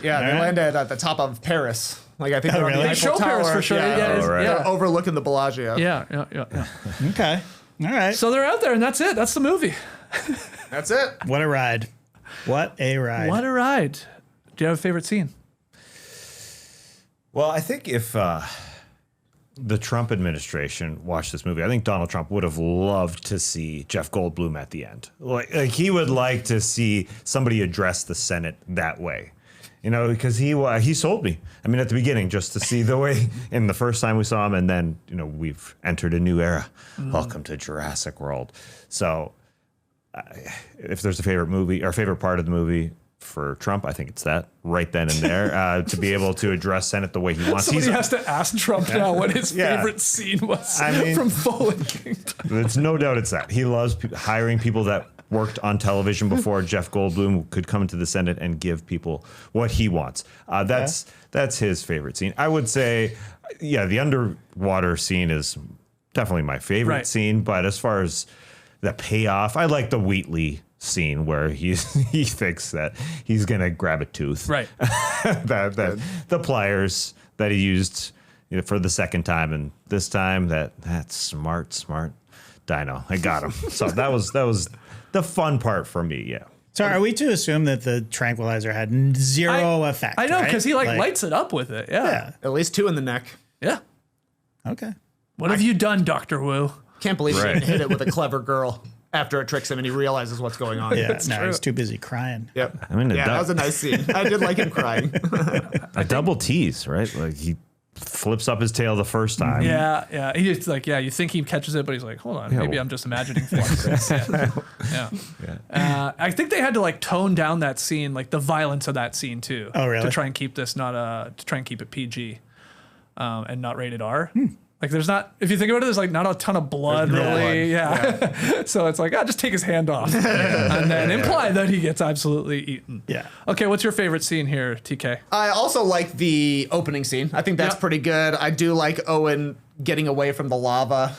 Yeah, they landed at the top of Paris. Like I think they're on really? the They Eiffel show Paris Tower. for sure. Yeah, Yeah, Oh, right. They're overlooking the Bellagio. yeah. Okay. All right. So they're out there, and that's it. That's the movie. That's it. What a ride. What a ride. What a ride. Do you have a favorite scene? Well, I think if the Trump administration watched this movie, I think Donald Trump would have loved to see Jeff Goldblum at the end. Like he would like to see somebody address the Senate that way. You know, because he sold me. I mean, at the beginning, just to see the way in the first time we saw him, and then, you know, we've entered a new era. Welcome to Jurassic World. So if there's a favorite movie or favorite part of the movie, for Trump. I think it's that right then and there to be able to address Senate the way he wants. Somebody has to ask Trump now what his favorite scene was from Fallen Kingdom. It's no doubt it's that. He loves hiring people that worked on television before Jeff Goldblum could come into the Senate and give people what he wants. That's his favorite scene. I would say, the underwater scene is definitely my favorite scene. But as far as the payoff, I like the Wheatley scene where he thinks that he's gonna grab a tooth. Right. The pliers that he used for the second time, and this time that's smart dino. I got him. So that was the fun part for me. Yeah. So are we to assume that the tranquilizer had zero effect? I know, because right? he lights it up with it. Yeah. At least 2 in the neck. Yeah. Okay. What have you done, Dr. Wu? Can't believe he didn't hit it with a clever girl after it tricks him and he realizes what's going on. Yeah, he's too busy crying. Yep. I mean, that was a nice scene. I did like him crying. A double tease, right? Like he flips up his tail the first time. Yeah. He's like, you think he catches it, but he's like, hold on, maybe I'm just imagining things. I think they had to tone down that scene, the violence of that scene too. Oh, really? To try and keep this to try and keep it PG, and not rated R. There's not, if you think about it, there's not a ton of blood, really. Yeah. So it's just take his hand off and then imply that he gets absolutely eaten. Yeah. Okay, what's your favorite scene here, TK? I also like the opening scene. I think that's pretty good. I do like Owen getting away from the lava,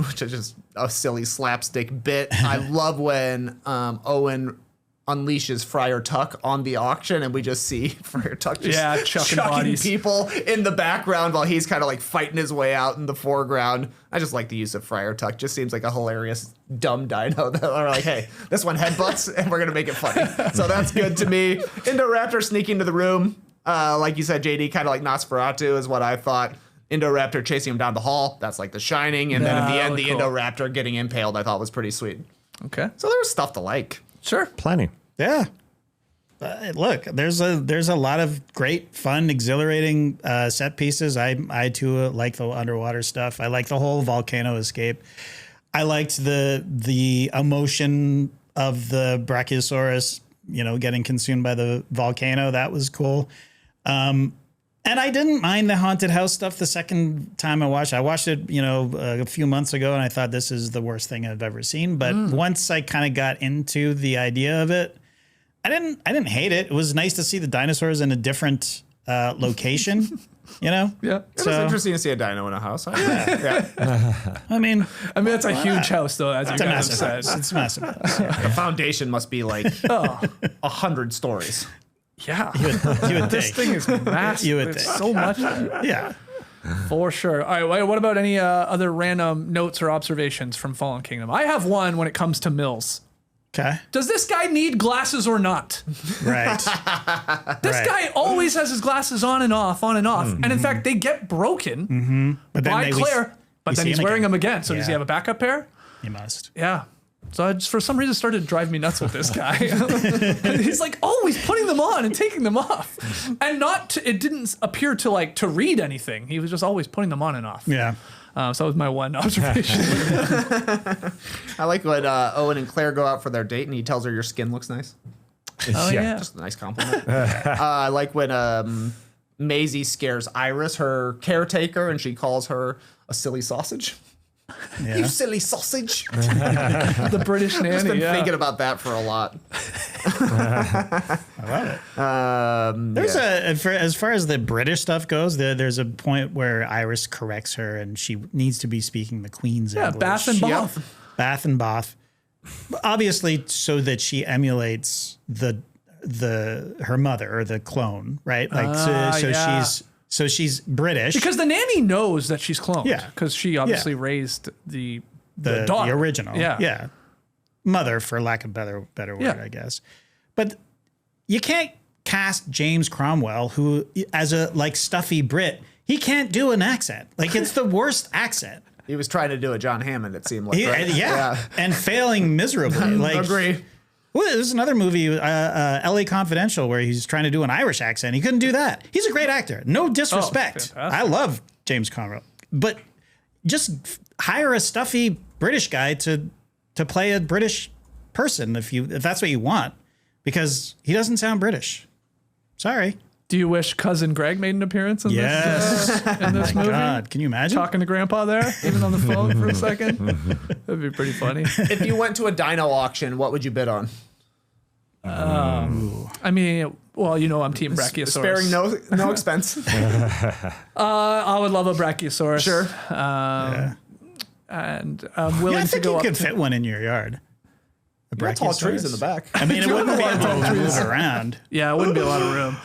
which is just a silly slapstick bit. I love when Owen unleashes Friar Tuck on the auction and we just see Friar Tuck just chucking bodies. people in the background while he's kind of fighting his way out in the foreground. I just like the use of Friar Tuck. Just seems like a hilarious dumb dino that are hey, this one headbutts and we're gonna make it funny. So that's good to me. Indoraptor sneaking into the room, like you said, JD, kind of like Nosferatu is what I thought. Indoraptor chasing him down the hall, that's like The Shining, and then at the end the cool. Indoraptor getting impaled I thought was pretty sweet. Okay. So there's stuff to like. Sure. Plenty. Yeah. Look, there's a lot of great, fun, exhilarating set pieces. I too like the underwater stuff. I like the whole volcano escape. I liked the emotion of the Brachiosaurus, getting consumed by the volcano. That was cool. And I didn't mind the haunted house stuff the second time I watched it. I watched it, a few months ago, and I thought this is the worst thing I've ever seen. But once I kind of got into the idea of it, I didn't hate it. It was nice to see the dinosaurs in a different location, Yeah. It was interesting to see a dino in a house. I mean, that's a huge house, though, as you it's a guys massive have house. said. It's a massive house. The foundation must be 100 stories. Yeah. You would This think. thing is massive. You would There's think. so much there. Yeah. For sure. All right. What about any other random notes or observations from Fallen Kingdom? I have one when it comes to Mills. Okay. Does this guy need glasses or not? Right. This guy always has his glasses on and off, on and off. And in fact, they get broken But then by Claire, but then see he's him wearing again. them again. So does he Yeah. have a backup pair? You must. Yeah. So I just, for some reason, started to drive me nuts with this guy. He's always putting them on and taking them off. And it didn't appear to read anything. He was just always putting them on and off. Yeah. So that was my one observation. I like when Owen and Claire go out for their date and he tells her your skin looks nice. Oh, yeah. Just a nice compliment. I like when Maisie scares Iris, her caretaker, and she calls her a silly sausage. Yeah. You silly sausage. The British nanny. I've been thinking about that for a lot. I love it. There's as far as the British stuff goes, there's a point where Iris corrects her and she needs to be speaking the Queen's English. Bath and Both. Bath and Both. Obviously, so that she emulates her mother or the clone, right? So she's British. Because the nanny knows that she's cloned. Yeah. Because she obviously raised the daughter. The original. Yeah. Yeah. Mother, for lack of a better word, Yeah. I guess. But you can't cast James Cromwell, who, as a stuffy Brit, he can't do an accent. It's the worst accent. He was trying to do a John Hammond, it seemed like. Right? Yeah. And failing miserably. Agree. Well, there's another movie, L.A. Confidential, where he's trying to do an Irish accent. He couldn't do that. He's a great actor. No disrespect. fantastic. I love James Cromwell. But just hire a stuffy British guy to play a British person if that's what you want. because he doesn't sound British. Sorry. Do you wish cousin Greg made an appearance in Yes. this in this movie? God, can you imagine? Talking to Grandpa there, even on the phone for a second. That'd be pretty funny. If you went to a dino auction, what would you bid on? I mean, well, you know, I'm Team Brachiosaurus. Sparing no expense. I would love a Brachiosaurus. Sure. And I'm willing I to think go you up could to fit one in your yard. A Got tall trees Brachiosaurus. in the back. I mean, it wouldn't be able to move around. Yeah, it wouldn't be a lot of room.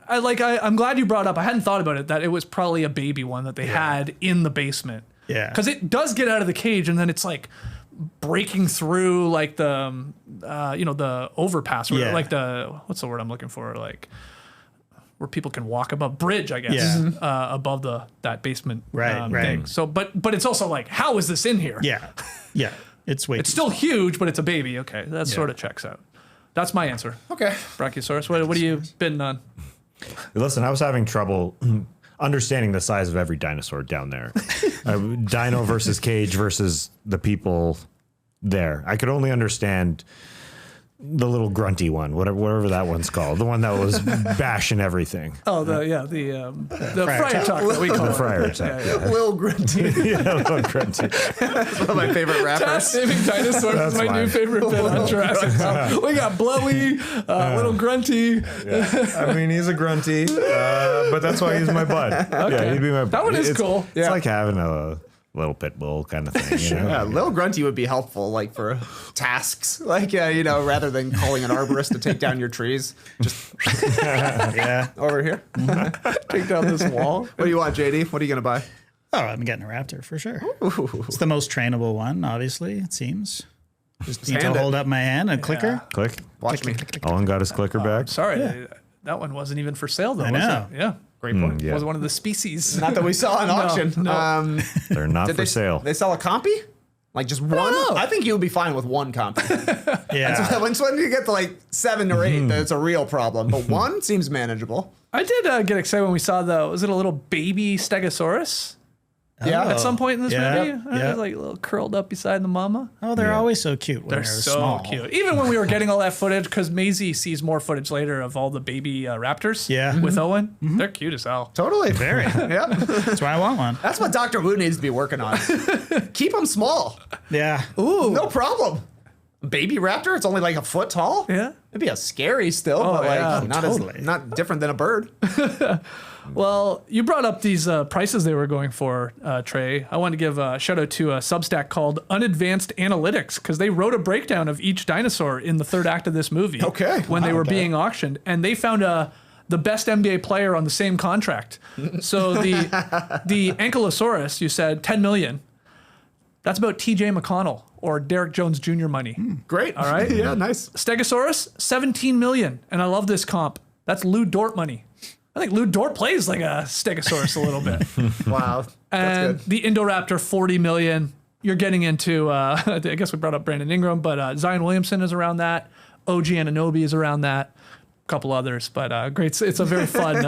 I'm glad you brought up. I hadn't thought about it. That it was probably a baby one that they had in the basement. Yeah. Because it does get out of the cage, and then it's like breaking through like the the overpass, or Yeah. like the what's the word I'm looking for, like where people can walk above bridge, I guess, Yeah. above that basement Right, thing. right. So, but it's also like, how is this in here? Yeah. Yeah. It's way It's still huge, but it's a baby. Okay, that sort of checks out. That's my answer. Okay. Brachiosaurus. What are you bidding on? Listen, I was having trouble understanding the size of every dinosaur down there. Dino versus cage versus the people there. I could only understand the little grunty one, whatever that one's called, the one that was bashing everything. Oh, the fryer talk that we call The it. fryer type. Lil Grunty. Yeah, little grunty. That's one of my favorite rappers. Saving Dinosaurs That's is my new fine. favorite bit on Jurassic Park. We got Blowy, Little Grunty. I mean, he's a grunty, but that's why he's my bud. Yeah, he'd be my bud. That one is cool. It's Yeah. like having a little pit bull kind of thing. You know? Yeah, Lil Grunty would be helpful, like for tasks, like rather than calling an arborist to take down your trees, just Yeah. over here. Take down this wall. What do you want, JD? What are you gonna buy? Oh, I'm getting a raptor for sure. It's the most trainable one, obviously, it seems. Just need to hand it. hold up my hand and clicker. Click. Watch me. Owen got his clicker back. Sorry, that one wasn't even for sale though. I was know. it? Yeah. Great point. Yeah. Was one of the species. Not that we saw an auction. no. They're not Did for they sale. They sell a compy? Like just one? know. I think you would be fine with one compy. Yeah. When you get to like 7 or 8, then it's a real problem. But one seems manageable. I did get excited when we saw was it a little baby Stegosaurus Yeah. at some point in this Yeah. movie? Yep. It was like a little curled up beside the mama. Oh, they're always so cute when They're they're so small. cute. Even when we were getting all that footage, because Maisie sees more footage later of all the baby raptors Yeah. with Owen. They're cute as hell. Totally. Very. Yeah. That's why I want one. That's what Dr. Wu needs to be working on. Keep them small. Yeah. Ooh. No problem. Baby raptor, it's only like a foot tall. Yeah. It'd be a scary still, but like yeah. not Totally. not different than a bird. Well, you brought up these prices they were going for, Trey. I want to give a shout out to a Substack called Unadvanced Analytics, because they wrote a breakdown of each dinosaur in the third act of this movie. Okay. When they were being auctioned, and they found the best NBA player on the same contract. So the Ankylosaurus, you said 10 million. That's about TJ McConnell or Derek Jones Jr. money. Great. All right. Yeah, nice. Stegosaurus, 17 million. And I love this comp. That's Lou Dort money. I think Lou Dort plays like a Stegosaurus a little bit. Wow. And That's good. the Indoraptor, 40 million. You're getting into, I guess we brought up Brandon Ingram, but Zion Williamson is around that. OG Anunoby is around that. A couple others, but great. It's a very fun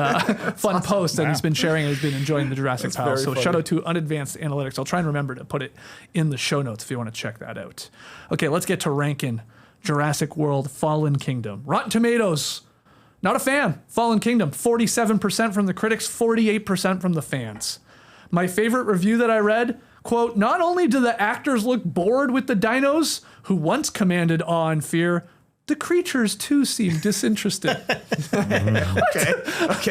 fun post, and he's been sharing it. He's been enjoying the Jurassic Pal. very So funny. shout out to Unadvanced Analytics. I'll try and remember to put it in the show notes if you want to check that out. Okay, let's get to ranking Jurassic World Fallen Kingdom. Rotten Tomatoes, not a fan. Fallen Kingdom, 47% from the critics, 48% from the fans. My favorite review that I read, quote, not only do the actors look bored with the dinos, who once commanded awe and fear, the creatures too seem disinterested. Okay. What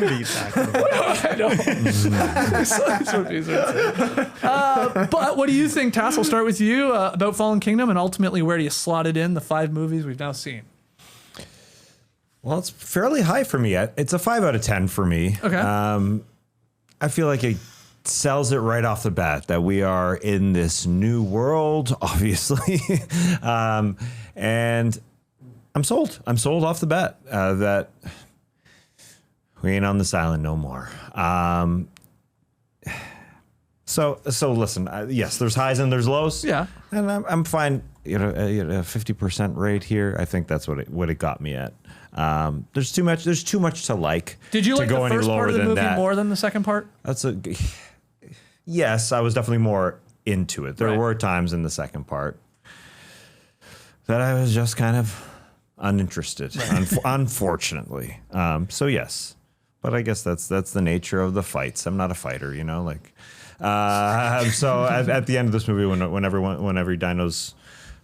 are you talking about? I know. This reviews are insane. But what do you think, Tass? We'll start with you about Fallen Kingdom, and ultimately, where do you slot it in the 5 movies we've now seen? Well, it's fairly high for me. It's a 5 out of 10 for me. Okay. I feel like it sells it right off the bat that we are in this new world, obviously. And I'm sold. I'm sold off the bat that we ain't on this island no more. So listen, yes, there's highs and there's lows. Yeah. And I'm fine. A 50% rate here. I think that's what it got me at. There's too much to like. Did you to like go the any first lower part of the than movie that. more than the second part? Yes, I was definitely more into it. There Right. were times in the second part that I was just kind of uninterested, unfortunately. So yes, but I guess that's the nature of the fights. I'm not a fighter, you know. Like, so at the end of this movie, when every dino's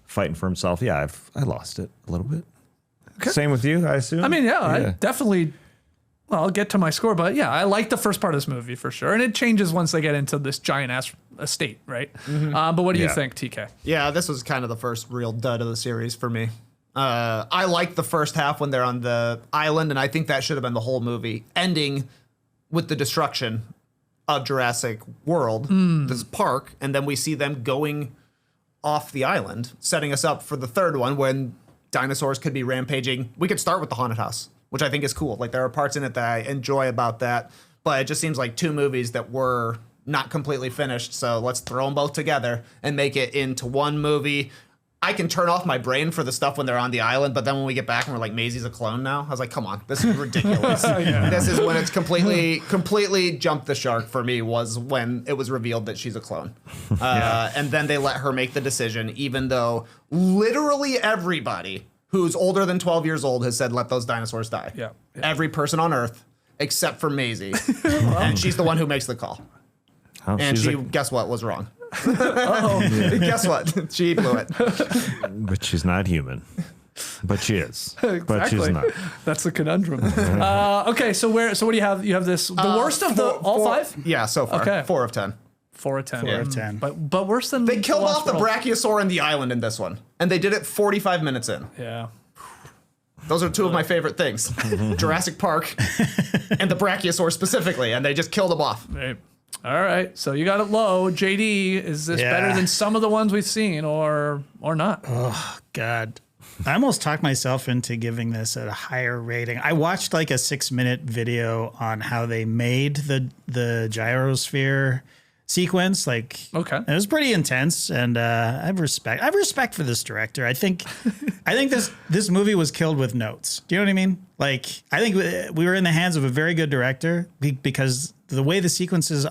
fighting for himself, yeah, I lost it a little bit. Okay. Same with you, I assume. I mean, I definitely. Well, I'll get to my score, but yeah, I like the first part of this movie for sure, and it changes once they get into this giant ass estate, right? But what do you think, TK? Yeah, this was kind of the first real dud of the series for me. I liked the first half when they're on the island, and I think that should have been the whole movie, ending with the destruction of Jurassic World, this park, and then we see them going off the island, setting us up for the third one when dinosaurs could be rampaging. We could start with the haunted house, which I think is cool. Like, there are parts in it that I enjoy about that, but it just seems like two movies that were not completely finished. So let's throw them both together and make it into one movie. I can turn off my brain for the stuff when they're on the island, but then when we get back and we're like, Maisie's a clone now, I was like, come on, this is ridiculous. This is when it's completely jumped the shark for me, was when it was revealed that she's a clone. And then they let her make the decision, even though literally everybody who's older than 12 years old has said, let those dinosaurs die. Yeah. Every person on Earth, except for Maisie. And she's the one who makes the call. Oh, And she, guess what, was wrong. Guess what? She blew it. But she's not human. But she is. But she's not. That's the conundrum. Okay, so what do you have? You have this, the worst of all five? Yeah, so far. Okay. 4 of 10. 4 of 10. 4 of 10. But worse than They killed off the World. brachiosaur and the island in this one. And they did it 45 minutes in. Yeah. Those are two of my favorite things. Jurassic Park and the brachiosaur specifically. And they just killed them off. Right. All right. So you got it low. JD, is this Yeah. better than some of the ones we've seen or not? God. I almost talked myself into giving this a higher rating. I watched like a 6-minute video on how they made the gyrosphere sequence. Like, Okay. it was pretty intense, and I have respect for this director. I think this movie was killed with notes. Do you know what I mean? Like, I think we were in the hands of a very good director because the way the sequences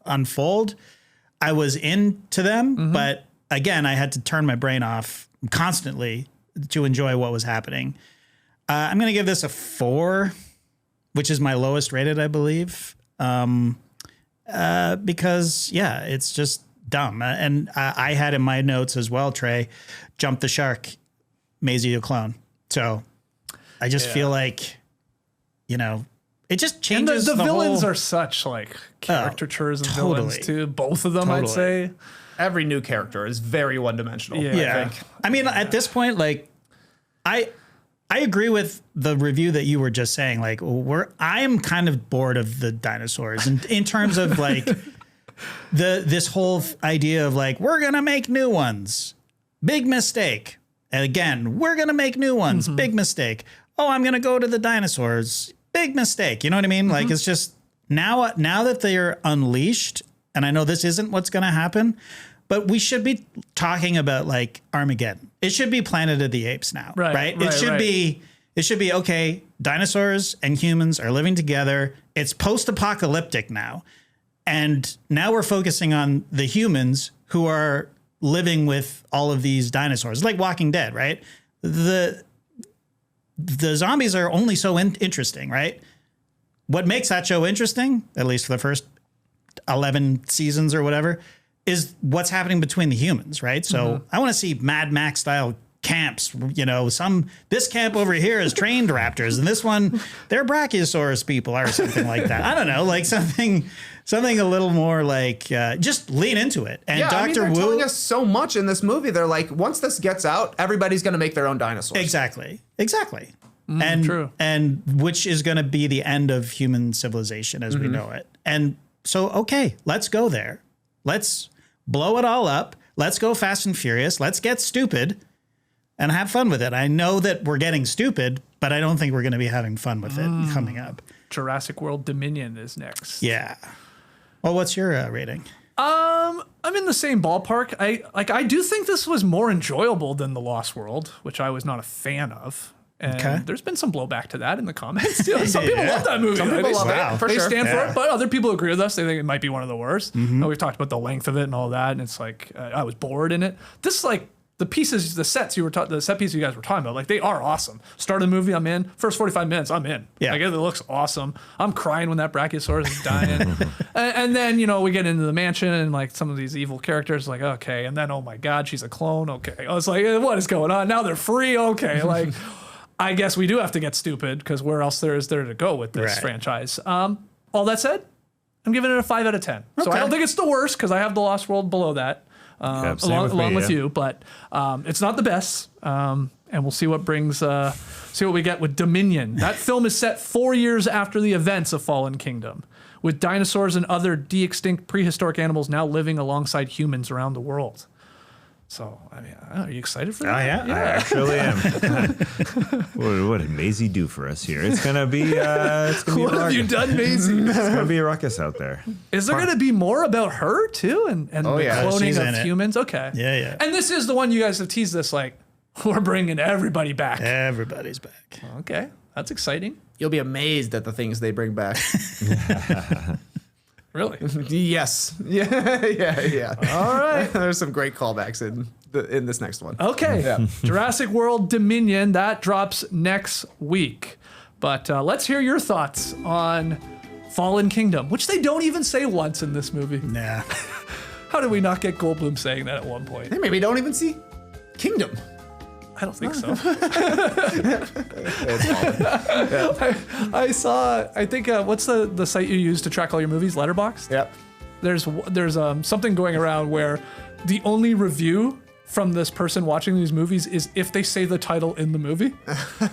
unfold, I was into them, but again, I had to turn my brain off constantly to enjoy what was happening. I'm going to give this a 4, which is my lowest rated, I believe. Because it's just dumb. And I had in my notes as well, Trey, jump the shark, Maisie a clone. So I just feel like, it just And changes the villains whole... are such like caricatures of totally. villains too. Both of them, I'd say. Every new character is very one-dimensional. Yeah. I think. I mean, at this point, like, I agree with the review that you were just saying. Like, I am kind of bored of the dinosaurs in terms of like this whole idea of like, we're gonna make new ones, big mistake. And again, we're gonna make new ones, big mistake. Oh, I'm gonna go to the dinosaurs, big mistake. You know what I mean? Like, it's just now that they're unleashed, and I know this isn't what's gonna happen, but we should be talking about like Armageddon. It should be Planet of the Apes now, right? It should be okay. Dinosaurs and humans are living together. It's post-apocalyptic now, and now we're focusing on the humans who are living with all of these dinosaurs, like Walking Dead, right? The zombies are only so interesting, right? What makes that show interesting, at least for the first 11 seasons or whatever, is what's happening between the humans, right? So I want to see Mad Max style camps. This camp over here is trained raptors, and this one they're brachiosaurus people or something like that. I don't know, like something a little more like just lean into it. And Dr. they're Wu telling us so much in this movie. They're like, once this gets out, everybody's going to make their own dinosaurs. Exactly. True. And which is going to be the end of human civilization as we know it. And so, okay, let's go there. Let's blow it all up. Let's go fast and furious. Let's get stupid and have fun with it. I know that we're getting stupid, but I don't think we're going to be having fun with it coming up. Jurassic World Dominion is next. Yeah. Well, what's your rating? I'm in the same ballpark. I do think this was more enjoyable than The Lost World, which I was not a fan of. And there's been some blowback to that in the comments. Some people love that movie. Some people love it, for they sure. stand for it, but other people agree with us. They think it might be one of the worst. We've talked about the length of it and all that, and it's like I was bored in it. This the pieces, the set pieces you guys were talking about, like they are awesome. Start of the movie, I'm in. First 45 minutes, I'm in. Yeah. Like it looks awesome. I'm crying when that Brachiosaurus is dying. and then, we get into the mansion and like some of these evil characters, like, okay. And then, oh my God, she's a clone. Okay. I was like, what is going on? Now they're free. Okay. Like, I guess we do have to get stupid because where else is there to go with this franchise? All that said, I'm giving it a 5 out of 10. So I don't think it's the worst because I have The Lost World below that. Along with you, but it's not the best. And we'll see what we get with Dominion. That film is set 4 years after the events of Fallen Kingdom, with dinosaurs and other de-extinct prehistoric animals now living alongside humans around the world. So, I mean, are you excited for that? Oh, yeah, I actually am. What did Maisie do for us here? It's going to be What have you done, Maisie? It's going to be a ruckus out there. Is there going to be more about her, too? And the cloning of humans? Okay. Yeah. And this is the one you guys have teased this, like, we're bringing everybody back. Everybody's back. Okay. That's exciting. You'll be amazed at the things they bring back. Really? Yes. Yeah. All right. There's some great callbacks in this next one. Okay. Yeah. Jurassic World Dominion, that drops next week. But let's hear your thoughts on Fallen Kingdom, which they don't even say once in this movie. Nah. How did we not get Goldblum saying that at one point? They maybe don't even see Kingdom. I don't think so. It's I think, what's the site you use to track all your movies? Letterboxd? Yep. There's something going around where the only review from this person watching these movies is if they say the title in the movie.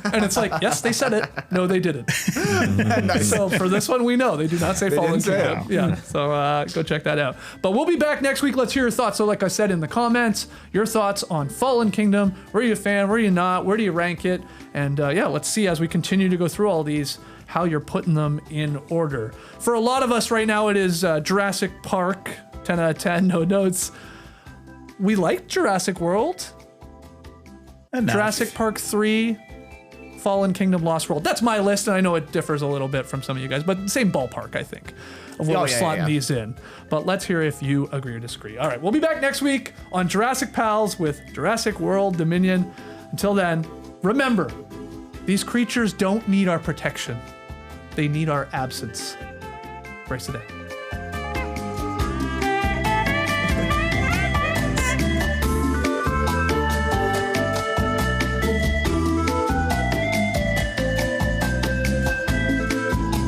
And it's like, yes, they said it. No, they didn't. So for this one, we know they do not say Fallen Kingdom. Yeah, so go check that out. But we'll be back next week. Let's hear your thoughts. So like I said in the comments, your thoughts on Fallen Kingdom. Were you a fan? Were you not? Where do you rank it? And let's see as we continue to go through all these, how you're putting them in order. For a lot of us right now, it is Jurassic Park, 10 out of 10, no notes. We liked Jurassic World. Enough. Jurassic Park 3, Fallen Kingdom, Lost World. That's my list, and I know it differs a little bit from some of you guys, but same ballpark, I think, of where we're slotting these in. But let's hear if you agree or disagree. All right, we'll be back next week on Jurassic Pals with Jurassic World Dominion. Until then, remember, these creatures don't need our protection. They need our absence. Brace today.